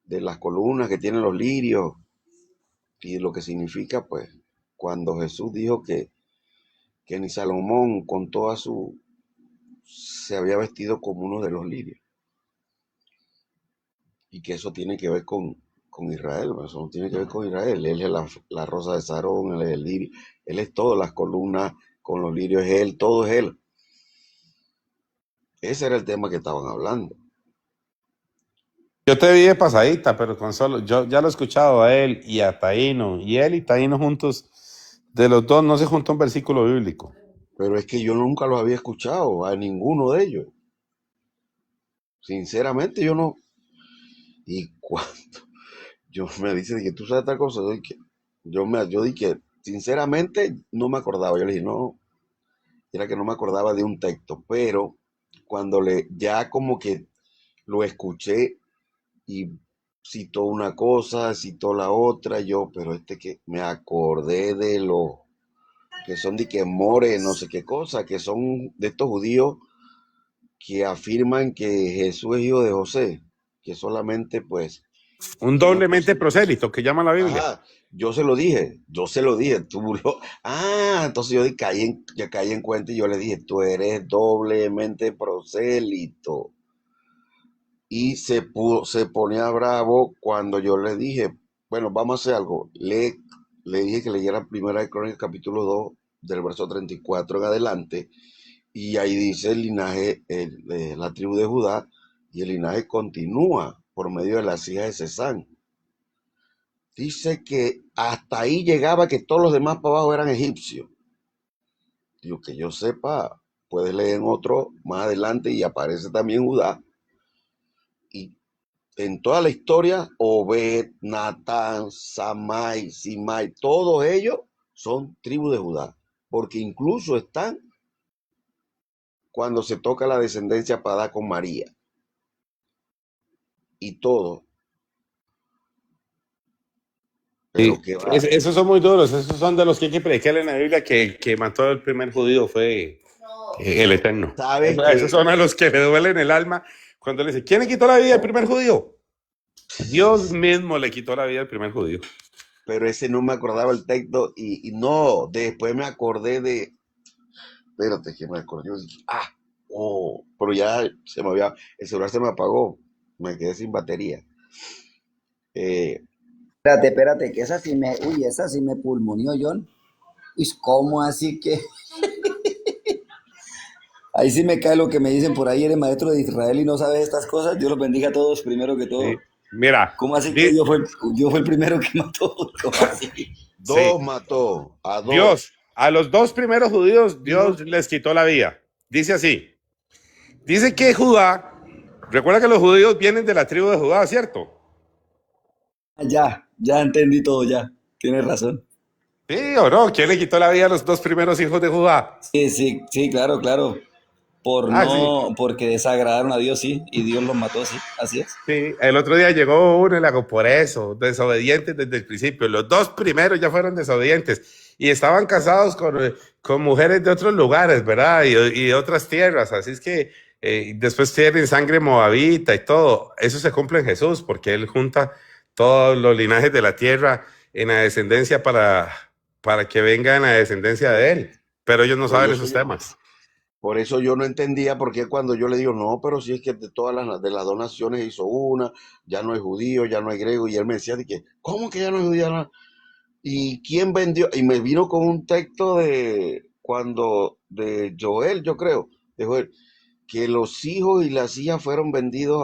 de las columnas que tienen los lirios y lo que significa, pues, cuando Jesús dijo que ni Salomón con toda se había vestido como uno de los lirios y que eso tiene que ver con Israel, eso no tiene que ver con Israel, él es la rosa de Sarón, él es el lirio, él es todo, las columnas con los lirios es él, todo es él. Ese era el tema que estaban hablando. Yo te vi de pasadita, pero con solo, yo ya lo he escuchado a él y a Taíno, y él y Taíno juntos, de los dos no se junta un versículo bíblico. Pero es que yo nunca los había escuchado, a ninguno de ellos. Sinceramente, yo no. Y cuando yo me dice que tú sabes tal cosa, yo dije, sinceramente, no me acordaba. Yo le dije, no, era que no me acordaba de un texto, pero cuando ya como que lo escuché y citó una cosa, citó la otra, pero que me acordé de los que son de que more, no sé qué cosa, que son de estos judíos que afirman que Jesús es hijo de José, que solamente pues, Un que no doblemente posee. prosélito que llama la Biblia. Ajá, yo se lo dije, entonces ya caí en cuenta y yo le dije, tú eres doblemente prosélito. Y se ponía bravo cuando yo le dije, bueno, vamos a hacer algo. Le dije que leyera Primera de Crónicas capítulo 2 del verso 34 en adelante, y ahí dice el linaje, de la tribu de Judá, y el linaje continúa por medio de las hijas de Sesán. Dice que hasta ahí llegaba, que todos los demás para abajo eran egipcios. Digo, que yo sepa, puedes leer en otro más adelante y aparece también Judá. Y en toda la historia, Obed, Natán, Samai, Simai, todos ellos son tribus de Judá, porque incluso están cuando se toca la descendencia para dar con María y todo. Pero Sí, que va, esos son muy duros, esos son de los que hay que predicarle en la Biblia que el que mató al primer judío fue el Eterno. sabes Esos que, son a los que le duelen el alma cuando le dice, ¿quién le quitó la vida al primer judío? Dios mismo le quitó la vida al primer judío. pero ese no me acordaba el texto, y no, después me acordé espérate, que me acordé, yo dije, pero ya el celular se me apagó, me quedé sin batería. Eh, Espérate, que esa sí me pulmoneó, John. ¿Y cómo así que? Ahí sí me cae lo que me dicen por ahí, eres maestro de Israel y no sabes estas cosas. Dios los bendiga a todos, primero que Sí. todo. Mira, ¿Cómo así que Dios fue el primero que mató? ¿Cómo así? sí, Dos mató a Dios, dos. a los dos primeros judíos, Dios Dios, les quitó la vida. Dice así, dice que Judá, recuerda que los judíos vienen de la tribu de Judá, ¿cierto? Ya entendí todo, ya. Tienes razón. Sí o no, ¿quién le quitó la vida a los dos primeros hijos de Judá? Sí, claro. Ah, sí. Porque desagradaron a Dios, sí, y Dios los mató, sí, así es. Sí, el otro día llegó uno y le hago por eso, desobedientes desde el principio. Los dos primeros ya fueron desobedientes y estaban casados con mujeres de otros lugares, ¿verdad? Y de otras tierras. Así es que después tienen sangre moabita y todo. Eso se cumple en Jesús porque Él junta todos los linajes de la tierra en la descendencia para que venga en la descendencia de Él. Pero ellos no por saben eso esos yo, temas. por eso yo no entendía por qué cuando yo le digo, no, pero si es que de todas de las dos naciones hizo una, ya no hay judío, ya no hay griego, y él me decía de que, ¿cómo que ya no hay judío? ¿Y quién vendió? Y me vino con un texto de Joel, yo creo, de Joel, que los hijos y las hijas fueron vendidos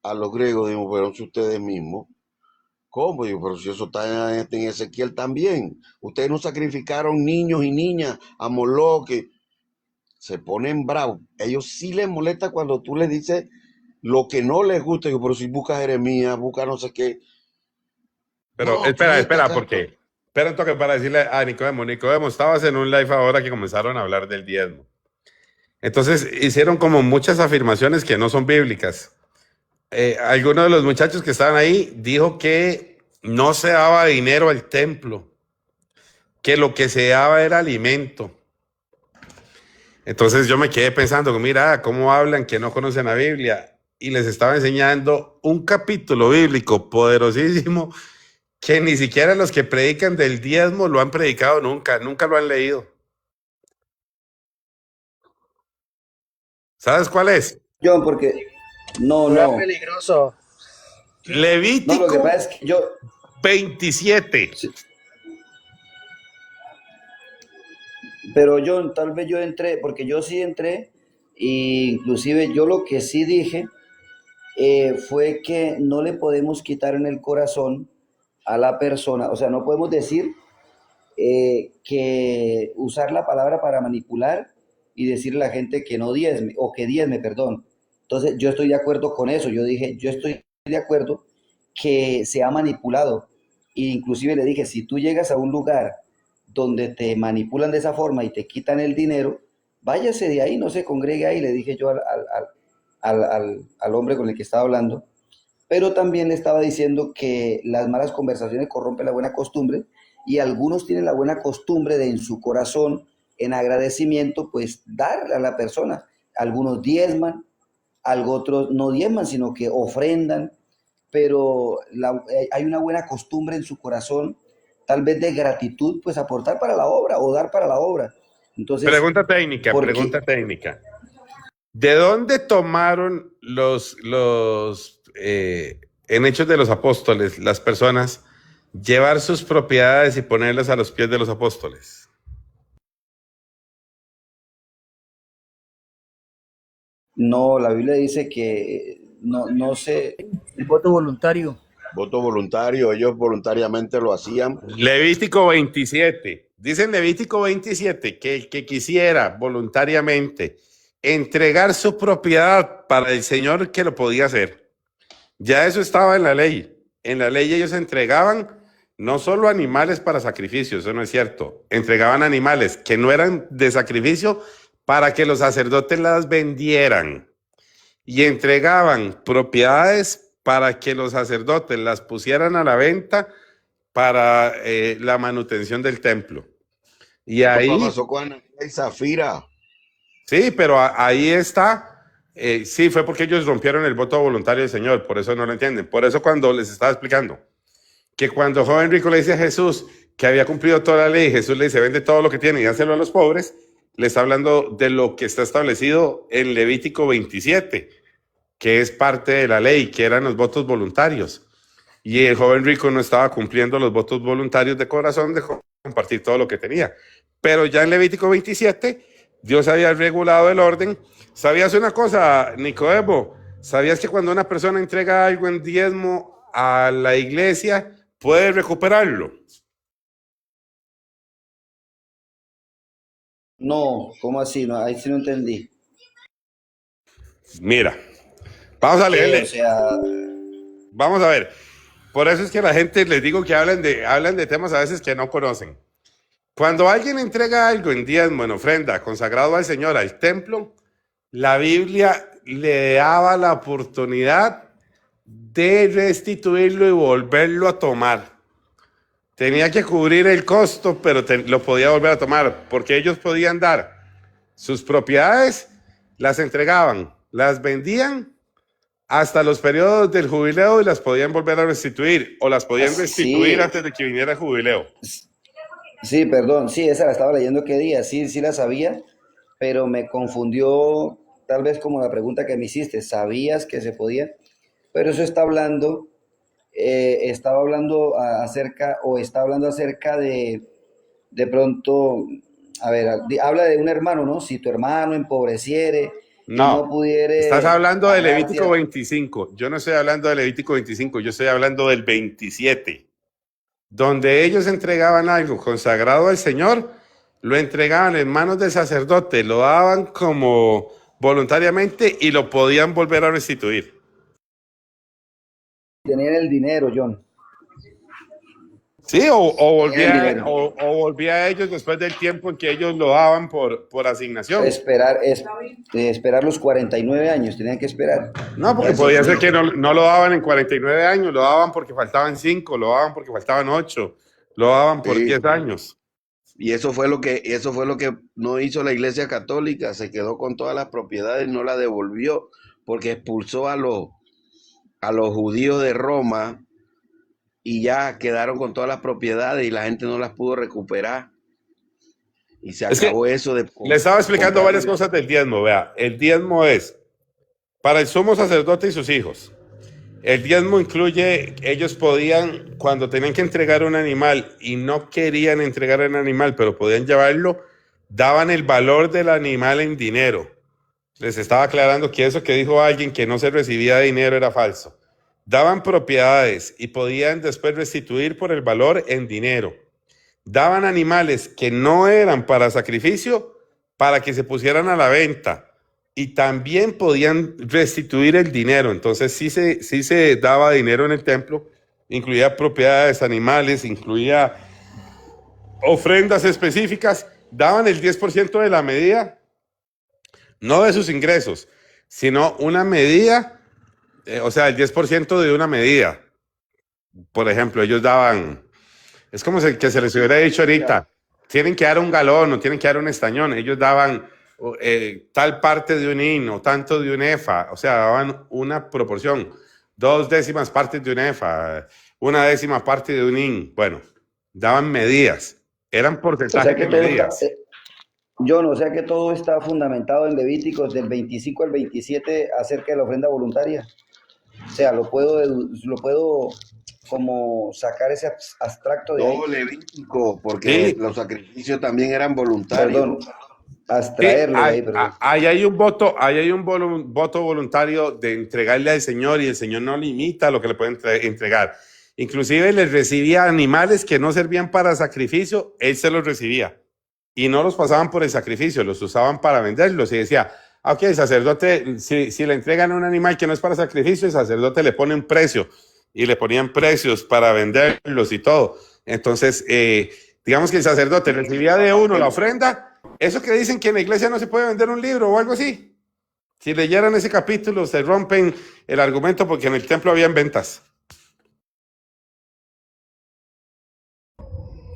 a los griegos. Digo, pero si ustedes mismos. ¿Cómo? Digo, pero si eso está en Ezequiel también. Ustedes no sacrificaron niños y niñas a Moloch, que se ponen bravos. Ellos sí les molesta cuando tú les dices lo que no les gusta. Digo, pero si buscas Jeremías, busca no sé qué. Pero No, tú vete espera, acá. porque espera un toque para decirle a Nicodemo, Nicodemo, estabas en un live ahora que comenzaron a hablar del diezmo. Entonces hicieron como muchas afirmaciones que no son bíblicas. Alguno de los muchachos que estaban ahí dijo que no se daba dinero al templo, que lo que se daba era alimento. Entonces yo me quedé pensando, mira, cómo hablan que no conocen la Biblia. Y les estaba enseñando un capítulo bíblico poderosísimo que ni siquiera los que predican del diezmo lo han predicado nunca, nunca lo han leído. ¿Sabes cuál es? John, porque no, Pero es no, peligroso. no, lo que pasa Levítico es que yo, 27. sí, pero John, tal vez yo entré, porque yo sí entré, e inclusive yo lo que sí dije fue que no le podemos quitar en el corazón a la persona, o sea, no podemos decir que usar la palabra para manipular y decirle a la gente que no diezme, o que diezme, perdón. Entonces, yo estoy de acuerdo con eso. Yo dije, yo estoy de acuerdo que se ha manipulado. E inclusive le dije, si tú llegas a un lugar donde te manipulan de esa forma y te quitan el dinero, váyase de ahí, no se congregue ahí, le dije yo al hombre con el que estaba hablando. Pero también le estaba diciendo que las malas conversaciones corrompen la buena costumbre y algunos tienen la buena costumbre de en su corazón, en agradecimiento, pues dar a la persona. Algunos diezman, otros no diezman, sino que ofrendan, pero hay una buena costumbre en su corazón, tal vez de gratitud, pues aportar para la obra o dar para la obra. Entonces, Pregunta técnica. ¿De dónde tomaron en Hechos de los Apóstoles, las personas, llevar sus propiedades y ponerlas a los pies de los apóstoles? no, la Biblia dice que no sé. El voto voluntario. Voto voluntario, ellos voluntariamente lo hacían. Levítico 27. Dice en Levítico 27 que el que quisiera voluntariamente entregar su propiedad para el Señor, que lo podía hacer. Ya eso estaba en la ley. En la ley ellos entregaban no solo animales para sacrificio, eso no es cierto. Entregaban animales que no eran de sacrificio para que los sacerdotes las vendieran. Y entregaban propiedades para que los sacerdotes las pusieran a la venta para la manutención del templo. Y ahí... Eso pasó con Ananías y Zafira. Sí, pero ahí está. Sí, fue porque ellos rompieron el voto voluntario del Señor, por eso no lo entienden. Por eso cuando les estaba explicando que cuando el joven rico le dice a Jesús que había cumplido toda la ley, Jesús le dice, vende todo lo que tiene y dáselo a los pobres, le está hablando de lo que está establecido en Levítico 27, que es parte de la ley, que eran los votos voluntarios. Y el joven rico no estaba cumpliendo los votos voluntarios de corazón de compartir todo lo que tenía. Pero ya en Levítico 27, Dios había regulado el orden. ¿Sabías una cosa, Nicodemo? ¿Sabías que cuando una persona entrega algo en diezmo a la iglesia, puede recuperarlo? No, ¿cómo así? No, ahí sí no entendí. Mira, vamos a leerle. O sea, Vamos a ver. Por eso es que la gente, les digo que hablan de temas a veces que no conocen. Cuando alguien entrega algo en diezmo, en ofrenda, consagrado al Señor, al templo, la Biblia le daba la oportunidad de restituirlo y volverlo a tomar. Tenía que cubrir el costo, pero lo podía volver a tomar, porque ellos podían dar sus propiedades, las entregaban, las vendían hasta los periodos del jubileo y las podían volver a restituir, o las podían restituir antes de que viniera el jubileo. sí, perdón, sí, esa la estaba leyendo qué día, sí, sí la sabía, pero me confundió tal vez como la pregunta que me hiciste, ¿sabías que se podía? Pero eso estaba hablando acerca de pronto, a ver, habla de un hermano, ¿no? Si tu hermano empobreciere y no No, pudiere estás hablando de pagarte Levítico 25. Yo no estoy hablando de Levítico 25, yo estoy hablando del 27, donde ellos entregaban algo consagrado al Señor, lo entregaban en manos del sacerdote, lo daban como voluntariamente y lo podían volver a restituir. tener el dinero, John. Sí, o Tener el dinero. volvía a ellos después del tiempo en que ellos lo daban por asignación. Esperar los 49 años, tenían que esperar. No, porque podía ser que no lo daban en 49 años, lo daban porque faltaban 5, lo daban porque faltaban 8, lo daban por Sí. 10 años. Y eso fue lo que no hizo la Iglesia Católica, se quedó con todas las propiedades, no la devolvió, porque expulsó a los judíos de Roma y ya quedaron con todas las propiedades y la gente no las pudo recuperar. Y se Es que acabó eso de... Le estaba explicando varias cosas del diezmo. Vea, el diezmo es para el sumo sacerdote y sus hijos. El diezmo incluye, ellos podían, cuando tenían que entregar un animal y no querían entregar el animal, pero podían llevarlo, daban el valor del animal en dinero. Les estaba aclarando que eso que dijo alguien que no se recibía dinero era falso. Daban propiedades y podían después restituir por el valor en dinero. Daban animales que no eran para sacrificio para que se pusieran a la venta y también podían restituir el dinero. Entonces sí se daba dinero en el templo, incluía propiedades, animales, incluía ofrendas específicas, daban el 10% de la medida, no de sus ingresos, sino una medida, o sea, el 10% de una medida. Por ejemplo, ellos daban, es como que se les hubiera dicho ahorita, tienen que dar un galón o tienen que dar un estañón. Ellos daban tal parte de un hin o tanto de un efa, o sea, daban una proporción, 2/10 partes de un efa, 1/10 parte de un hin. Bueno, daban medidas, eran O porcentajes sea que de todo está, medidas. John, o sea que todo está fundamentado en Levíticos del 25 al 27 acerca de la ofrenda voluntaria. O sea, lo puedo como sacar ese abstracto de ahí. Todo Levítico, porque Sí, los sacrificios también eran voluntarios. Perdón, sí, abstraerlo de ahí, perdón. ahí hay un voto, voto voluntario de entregarle al Señor y el Señor no limita lo que le puede entregar. Inclusive les recibía animales que no servían para sacrificio, él se los recibía y no los pasaban por el sacrificio, los usaban para venderlos y decía, ok, el sacerdote, si le entregan un animal que no es para sacrificio, el sacerdote le pone un precio y le ponían precios para venderlos y todo. Entonces, digamos que el sacerdote recibía de uno la ofrenda. Eso que dicen que en la iglesia no se puede vender un libro o algo así. Si leyeran ese capítulo, se rompen el argumento porque en el templo habían ventas.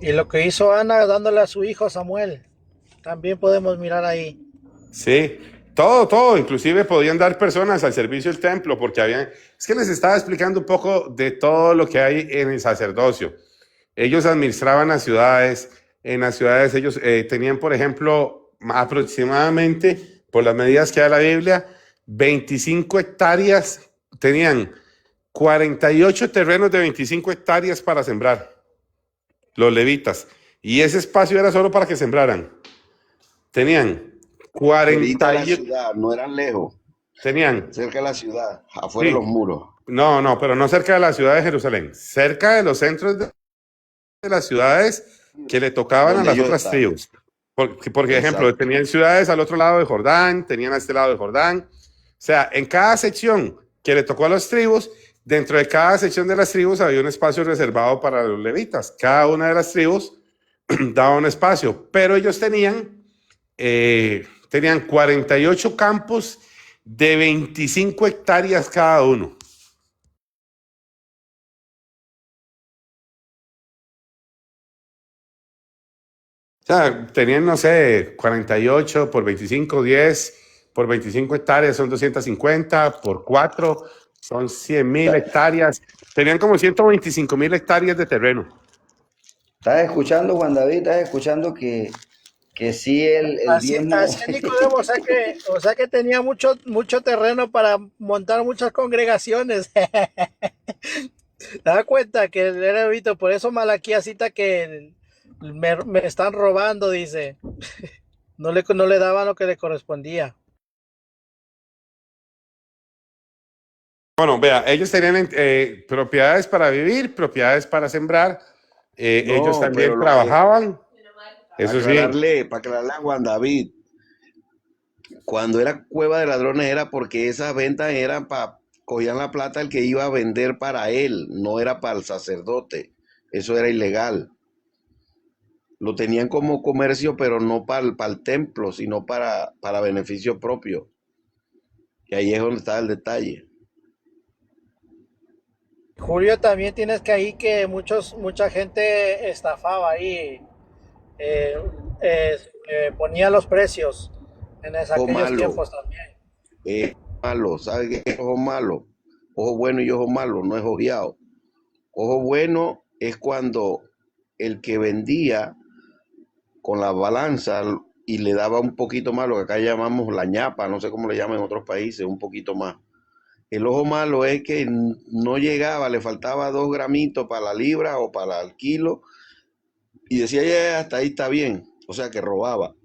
Y lo que hizo Ana dándole a su hijo Samuel, también podemos mirar ahí. Sí, todo, inclusive podían dar personas al servicio del templo porque habían, es que les estaba explicando un poco de todo lo que hay en el sacerdocio. Ellos administraban las ciudades, en las ciudades ellos tenían, por ejemplo, aproximadamente, por las medidas que da la Biblia, 25 hectáreas, tenían 48 terrenos de 25 hectáreas para sembrar, los levitas, y ese espacio era solo para que sembraran. Tenían Cerquita a la 48, ciudad, no eran lejos, tenían, cerca de la ciudad, afuera de sí, los muros. no, pero no cerca de la ciudad de Jerusalén, cerca de los centros de las ciudades que le tocaban a Donde las ellos otras estaban. tribus. Porque, ejemplo, Exacto. tenían ciudades al otro lado de Jordán, tenían a este lado de Jordán. O sea, en cada sección que le tocó a las tribus, dentro de cada sección de las tribus había un espacio reservado para los levitas. Cada una de las tribus daba un espacio, pero ellos tenían 48 campos de 25 hectáreas cada uno. O sea, tenían, no sé, 48 por 25, 10 por 25 hectáreas son 250, por 4 son 100.000 hectáreas. Tenían como 125.000 hectáreas de terreno. ¿Estás escuchando, Juan David? ¿Estás escuchando que sí el diezmo? Así es, Nicodemo, o sea que tenía mucho terreno para montar muchas congregaciones. ¿Te das cuenta que era visto? Por eso Malaquías cita que me están robando, dice. No le daban lo que le correspondía. Bueno, vea, ellos tenían propiedades para vivir, propiedades para sembrar. Ellos No, también pero lo que trabajaban, eso sí. para aclararle a Juan David, cuando era cueva de ladrones era porque esas ventas eran para, cogían la plata el que iba a vender para él, no era para el sacerdote. Eso era ilegal. Lo tenían como comercio, pero no para el templo, sino para beneficio propio. Y ahí es donde está el detalle. Julio, también tienes que ahí que mucha gente estafaba ahí, eh, ponía los precios en Ojo aquellos malo, tiempos también. malo, ¿sabe qué es ojo malo? Ojo bueno y ojo malo, no es ojeado. Ojo bueno es cuando el que vendía con la balanza y le daba un poquito más, lo que acá llamamos la ñapa, no sé cómo le llaman en otros países, un poquito más. El ojo malo es que no llegaba, le faltaba 2 gramitos para la libra o para el kilo y decía, ya, hasta ahí está bien, o sea que robaba.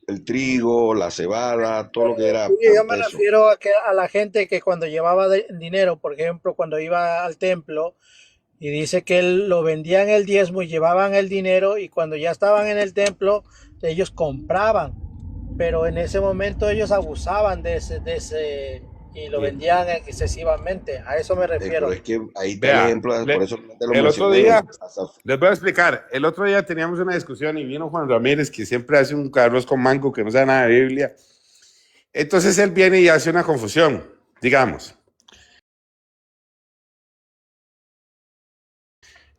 el trigo, la cebada, todo lo que era Sí, por yo me peso. refiero a que a la gente que cuando llevaba dinero, por ejemplo, cuando iba al templo y dice que él lo vendían el diezmo y llevaban el dinero y cuando ya estaban en el templo ellos compraban, pero en ese momento ellos abusaban de ese y lo Y vendían excesivamente. A eso me Pero refiero. es que ahí está el vea, ejemplo, por eso te lo el otro mencioné. día, les voy a explicar, el otro día teníamos una discusión y vino Juan Ramírez, que siempre hace un arroz con mango, que no sabe nada de Biblia. Entonces él viene y hace una confusión, digamos.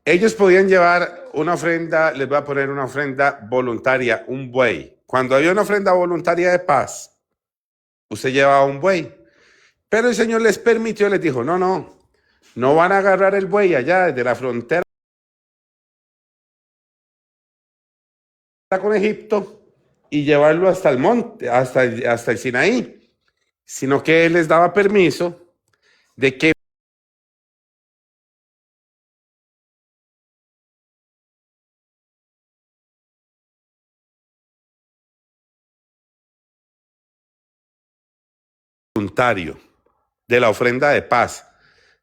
Ellos podían llevar una ofrenda, les voy a poner una ofrenda voluntaria, un buey. Cuando había una ofrenda voluntaria de paz, usted llevaba un buey. Pero el Señor les permitió, les dijo, no, no, no van a agarrar el buey allá desde la frontera con Egipto y llevarlo hasta el monte, hasta el Sinaí, sino que Él les daba permiso de que voluntario de la ofrenda de paz.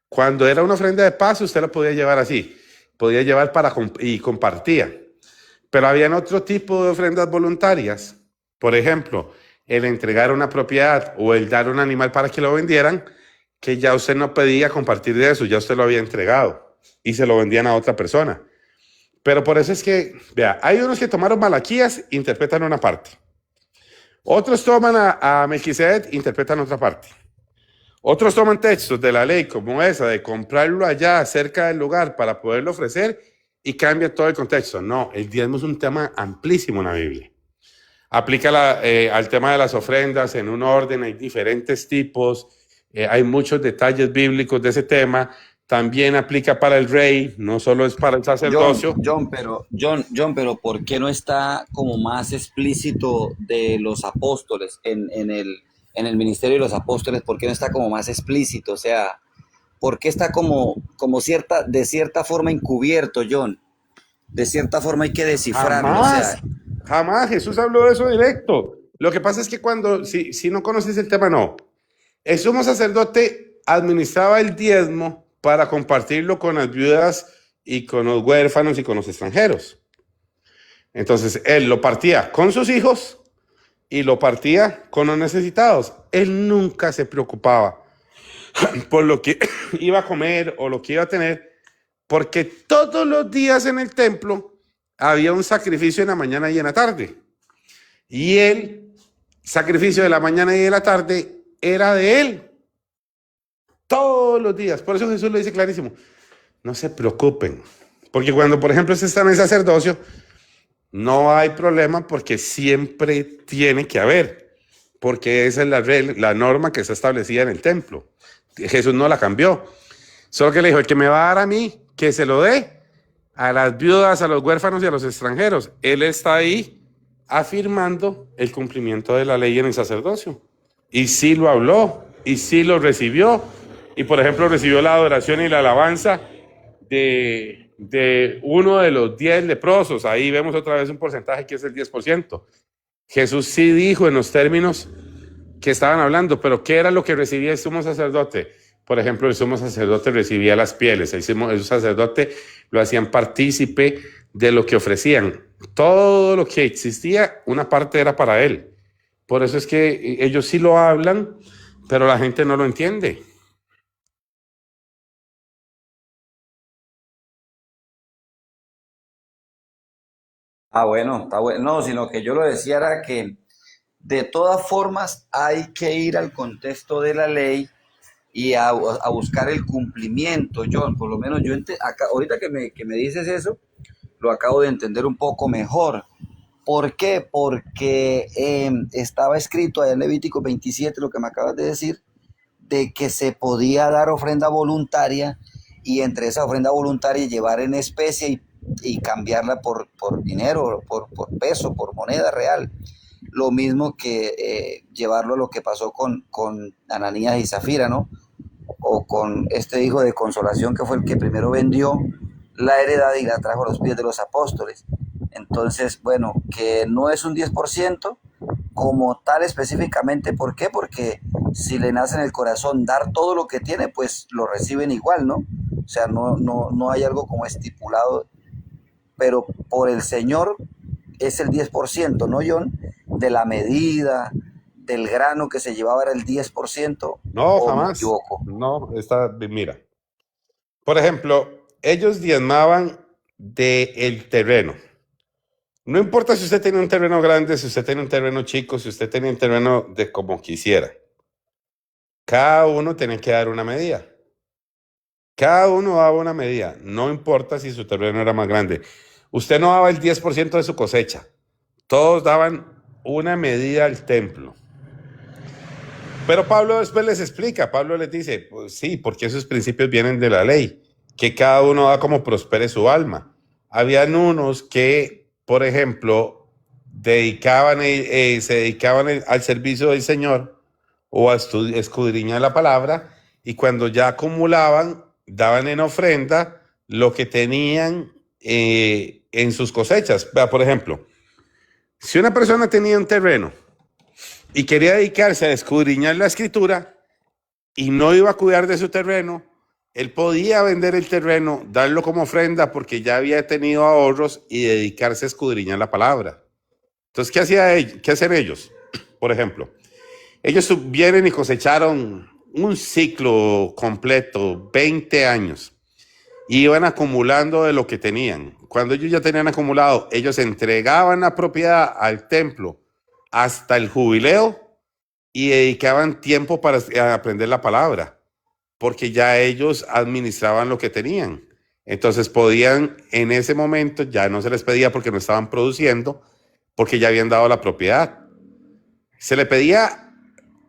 Cuando era una ofrenda de paz, usted la podía llevar así, podía llevar y compartía. Pero habían otro tipo de ofrendas voluntarias, por ejemplo, el entregar una propiedad o el dar un animal para que lo vendieran, que ya usted no pedía compartir de eso, ya usted lo había entregado y se lo vendían a otra persona. Pero por eso es que, vea, hay unos que tomaron Malaquías, interpretan una parte. Otros toman a Melquisedec, interpretan otra parte. Otros toman textos de la ley como esa de comprarlo allá cerca del lugar para poderlo ofrecer y cambia todo el contexto. No, el diezmo es un tema amplísimo en la Biblia. Aplica al tema de las ofrendas en un orden, hay diferentes tipos, hay muchos detalles bíblicos de ese tema. También aplica para el rey, no solo es para el sacerdocio. John, pero ¿por qué no está como más explícito de los apóstoles en el ministerio de los apóstoles? ¿Por qué no está como más explícito? O sea, ¿por qué está de cierta forma encubierto, John? De cierta forma hay que descifrarlo, o Jamás, sea, jamás Jesús habló de eso directo. Lo que pasa es que si no conoces el tema, no. El sumo sacerdote administraba el diezmo para compartirlo con las viudas y con los huérfanos y con los extranjeros. Entonces, él lo partía con sus hijos y lo partía con los necesitados. Él nunca se preocupaba por lo que iba a comer o lo que iba a tener, porque todos los días en el templo había un sacrificio en la mañana y en la tarde. Y el sacrificio de la mañana y de la tarde era de él. Todos los días. Por eso Jesús lo dice clarísimo. No se preocupen. Porque cuando, por ejemplo, se está en el sacerdocio, no hay problema porque siempre tiene que haber. Porque esa es la norma que está establecida en el templo. Jesús no la cambió. Solo que le dijo, el que me va a dar a mí, que se lo dé a las viudas, a los huérfanos y a los extranjeros. Él está ahí afirmando el cumplimiento de la ley en el sacerdocio. Y sí lo habló, y sí lo recibió. Y por ejemplo, recibió la adoración y la alabanza de uno de los 10 leprosos. Ahí vemos otra vez un porcentaje que es el 10%. Jesús sí dijo en los términos que estaban hablando, pero ¿qué era lo que recibía el sumo sacerdote? Por ejemplo, el sumo sacerdote recibía las pieles, el sacerdote lo hacían partícipe de lo que ofrecían. Todo lo que existía, una parte era para él. Por eso es que ellos sí lo hablan, pero la gente no lo entiende. bueno, está bueno. No, sino que yo lo decía era que de todas formas hay que ir al contexto de la ley y a buscar el cumplimiento, John. Por lo menos ahorita que me dices eso, lo acabo de entender un poco mejor. ¿Por qué? Porque estaba escrito ahí en Levítico 27, lo que me acabas de decir, de que se podía dar ofrenda voluntaria y entre esa ofrenda voluntaria llevar en especie y cambiarla por dinero, por peso, por moneda real. Lo mismo que llevarlo a lo que pasó con Ananías y Zafira, ¿no? O con este hijo de consolación que fue el que primero vendió la heredad y la trajo a los pies de los apóstoles. Entonces, bueno, que no es un 10%, como tal específicamente. ¿Por qué? Porque si le nace en el corazón dar todo lo que tiene, pues lo reciben igual, ¿no? O sea, no hay algo como estipulado, pero por el Señor es el 10%, ¿no, John? De la medida, del grano que se llevaba era el 10%, No, ¿o me jamás. equivoco? No, mira. Por ejemplo, ellos diezmaban del terreno. No importa si usted tiene un terreno grande, si usted tiene un terreno chico, si usted tiene un terreno de como quisiera. Cada uno tiene que dar una medida. Cada uno daba una medida. No importa si su terreno era más grande. Usted no daba el 10% de su cosecha. Todos daban una medida al templo. Pero Pablo después les explica, Pablo les dice, pues sí, porque esos principios vienen de la ley, que cada uno da como prospere su alma. Habían unos que, por ejemplo, se dedicaban al servicio del Señor o a escudriñar la palabra, y cuando ya acumulaban, daban en ofrenda lo que tenían en sus cosechas. Vea, por ejemplo, si una persona tenía un terreno y quería dedicarse a escudriñar la escritura y no iba a cuidar de su terreno, él podía vender el terreno, darlo como ofrenda porque ya había tenido ahorros y dedicarse a escudriñar la palabra. Entonces, ¿qué hacen ellos? Por ejemplo, ellos vienen y cosecharon un ciclo completo, 20 años, y iban acumulando de lo que tenían. Cuando ellos ya tenían acumulado, ellos entregaban la propiedad al templo hasta el jubileo y dedicaban tiempo para aprender la palabra, porque ya ellos administraban lo que tenían. Entonces podían, en ese momento, ya no se les pedía porque no estaban produciendo, porque ya habían dado la propiedad. Se le pedía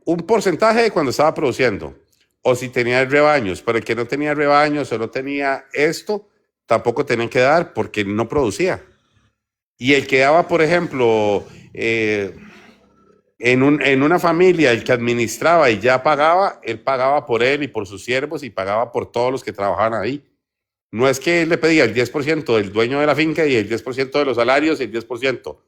un porcentaje de cuando estaba produciendo, o si tenía rebaños, pero el que no tenía rebaños o no tenía esto, tampoco tenían que dar porque no producía. Y el que daba, por ejemplo, en una familia, el que administraba y ya pagaba, él pagaba por él y por sus siervos y pagaba por todos los que trabajaban ahí. No es que él le pedía el 10% del dueño de la finca y el 10% de los salarios y el 10%.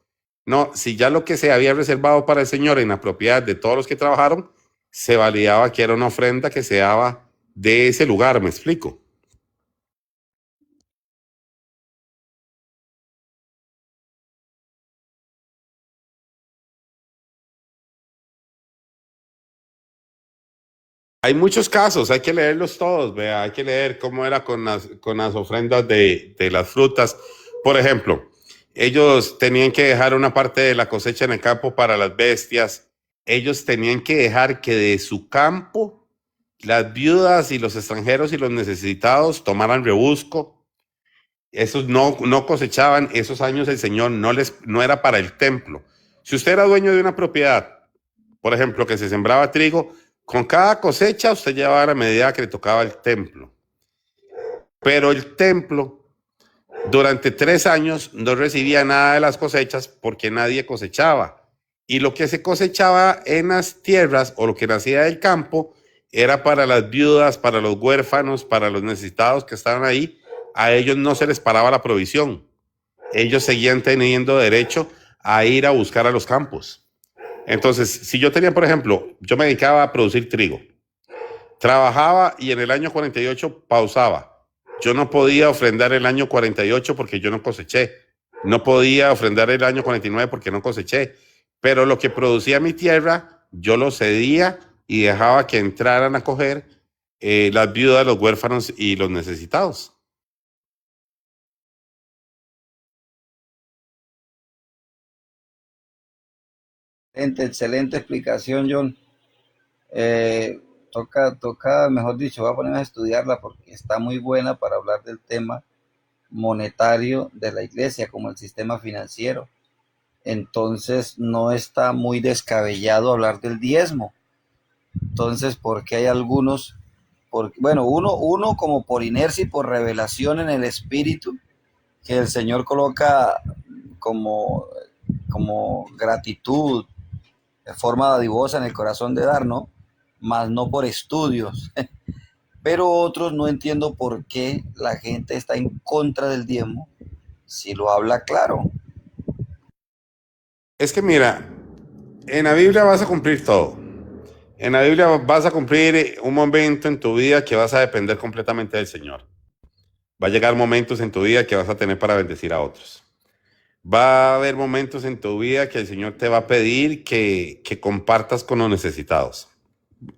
No, si ya lo que se había reservado para el Señor en la propiedad de todos los que trabajaron, se validaba que era una ofrenda que se daba de ese lugar, ¿me explico? Hay muchos casos, hay que leerlos todos, vea, hay que leer cómo era con las ofrendas de las frutas. Por ejemplo, ellos tenían que dejar una parte de la cosecha en el campo para las bestias. Ellos tenían que dejar que de su campo las viudas y los extranjeros y los necesitados tomaran rebusco. Esos no cosechaban, esos años el Señor no era para el templo. Si usted era dueño de una propiedad, por ejemplo, que se sembraba trigo, con cada cosecha usted llevaba la medida que le tocaba al templo. Pero el templo durante 3 años no recibía nada de las cosechas porque nadie cosechaba. Y lo que se cosechaba en las tierras o lo que nacía del campo era para las viudas, para los huérfanos, para los necesitados que estaban ahí. A ellos no se les paraba la provisión. Ellos seguían teniendo derecho a ir a buscar a los campos. Entonces, si yo tenía, por ejemplo, yo me dedicaba a producir trigo, trabajaba y en el año 48 pausaba. Yo no podía ofrendar el año 48 porque yo no coseché. No podía ofrendar el año 49 porque no coseché. Pero lo que producía mi tierra, yo lo cedía y dejaba que entraran a coger las viudas, los huérfanos y los necesitados. Excelente, excelente explicación, John. Toca, mejor dicho, voy a ponerme a estudiarla porque está muy buena para hablar del tema monetario de la iglesia, como el sistema financiero. Entonces, no está muy descabellado hablar del diezmo. Entonces, porque hay algunos, bueno, uno como por inercia y por revelación en el espíritu, que el Señor coloca como, como gratitud, de forma dadivosa en el corazón de dar, ¿no? Más no por estudios. Pero otros no entiendo por qué la gente está en contra del diezmo si lo habla claro. Es que mira, En la Biblia vas a cumplir todo. En la Biblia vas a cumplir un momento en tu vida que vas a depender completamente del Señor. Va a llegar momentos en tu vida que vas a tener para bendecir a otros. Va a haber momentos en tu vida que el Señor te va a pedir que compartas con los necesitados.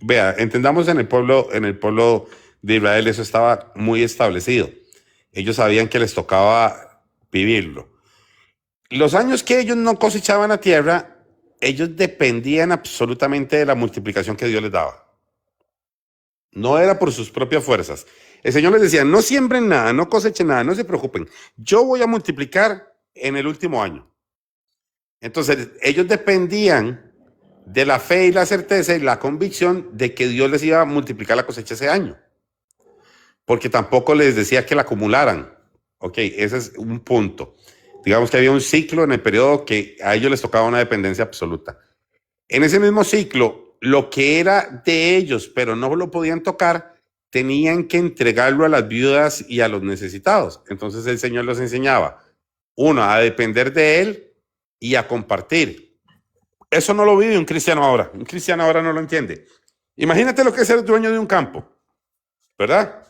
Vea, entendamos en el pueblo de Israel eso estaba muy establecido. Ellos sabían que les tocaba vivirlo. Los años que ellos no cosechaban la tierra, ellos dependían absolutamente de la multiplicación que Dios les daba. No era por sus propias fuerzas. El Señor les decía, no siembren nada, no cosechen nada, no se preocupen. Yo voy a multiplicar en el último año. Entonces, ellos dependían de la fe y la certeza y la convicción de que Dios les iba a multiplicar la cosecha ese año. Porque tampoco les decía que la acumularan. Ok, ese es un punto. Digamos que había un ciclo en el periodo que a ellos les tocaba una dependencia absoluta. En ese mismo ciclo, lo que era de ellos, pero no lo podían tocar, tenían que entregarlo a las viudas y a los necesitados. Entonces el Señor los enseñaba, uno, a depender de Él y a compartir. Eso no lo vive un cristiano ahora. Un cristiano ahora no lo entiende. Imagínate lo que es ser dueño de un campo, ¿verdad?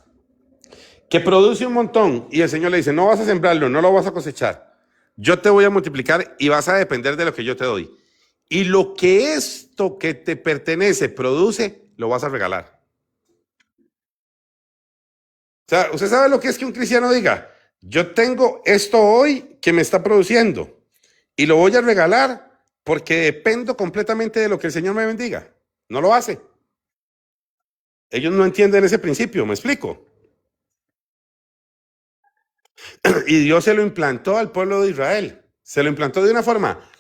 Que produce un montón y el Señor le dice, no vas a sembrarlo, no lo vas a cosechar. Yo te voy a multiplicar y vas a depender de lo que yo te doy. Y lo que esto que te pertenece produce, lo vas a regalar. O sea, ¿usted sabe lo que es que un cristiano diga? Yo tengo esto hoy que me está produciendo y lo voy a regalar porque dependo completamente de lo que el Señor me bendiga. No lo hace. Ellos no entienden ese principio, ¿me explico? Y Dios se lo implantó al pueblo de Israel. Se lo implantó de una forma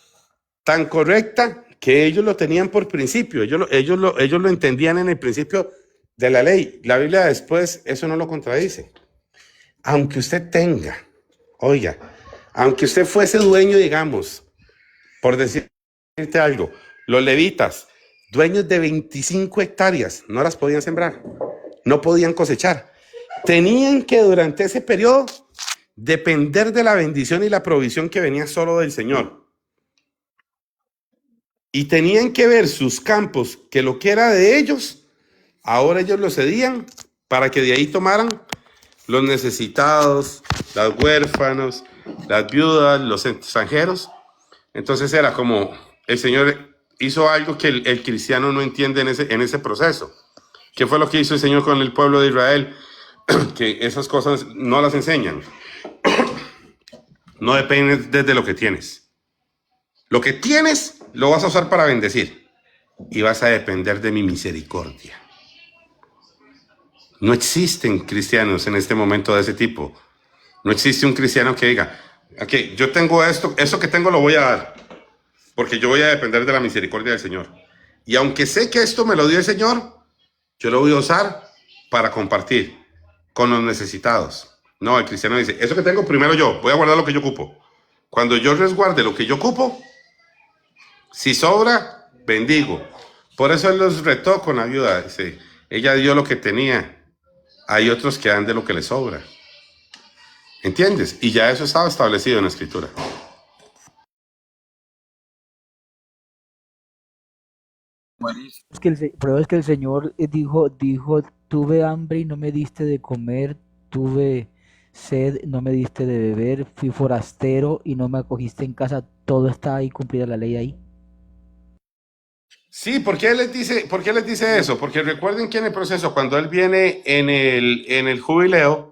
tan correcta que ellos lo tenían por principio. Ellos lo entendían en el principio de la ley. La Biblia después eso no lo contradice. Aunque usted tenga, oiga, aunque usted fuese dueño, digamos, por decirte algo, los levitas, dueños de 25 hectáreas, no las podían sembrar, no podían cosechar. Tenían que durante ese periodo depender de la bendición y la provisión que venía solo del Señor. Y tenían que ver sus campos, que lo que era de ellos, ahora ellos lo cedían para que de ahí tomaran los necesitados, los huérfanos, las viudas, los extranjeros. Entonces era como el Señor hizo algo que el cristiano no entiende en ese proceso. ¿Qué fue lo que hizo el Señor con el pueblo de Israel? Que esas cosas no las enseñan. No dependes de lo que tienes. Lo que tienes lo vas a usar para bendecir y vas a depender de mi misericordia. No existen cristianos en este momento de ese tipo. No existe un cristiano que diga, ok, yo tengo esto que tengo lo voy a dar, porque yo voy a depender de la misericordia del Señor. Y aunque sé que esto me lo dio el Señor, yo lo voy a usar para compartir con los necesitados. No, el cristiano dice, eso que tengo primero yo, voy a guardar lo que yo ocupo. Cuando yo resguarde lo que yo ocupo, si sobra, bendigo. Por eso él los retó con la viuda. Dice, ella dio lo que tenía. Hay otros que dan de lo que les sobra. ¿Entiendes? Y ya eso estaba establecido en la Escritura. Pero es que el Señor dijo, tuve hambre y no me diste de comer, tuve sed, no me diste de beber, fui forastero y no me acogiste en casa. Todo está ahí, cumplida la ley ahí. Sí, ¿por qué les dice eso? Porque recuerden que en el proceso, cuando él viene en el jubileo,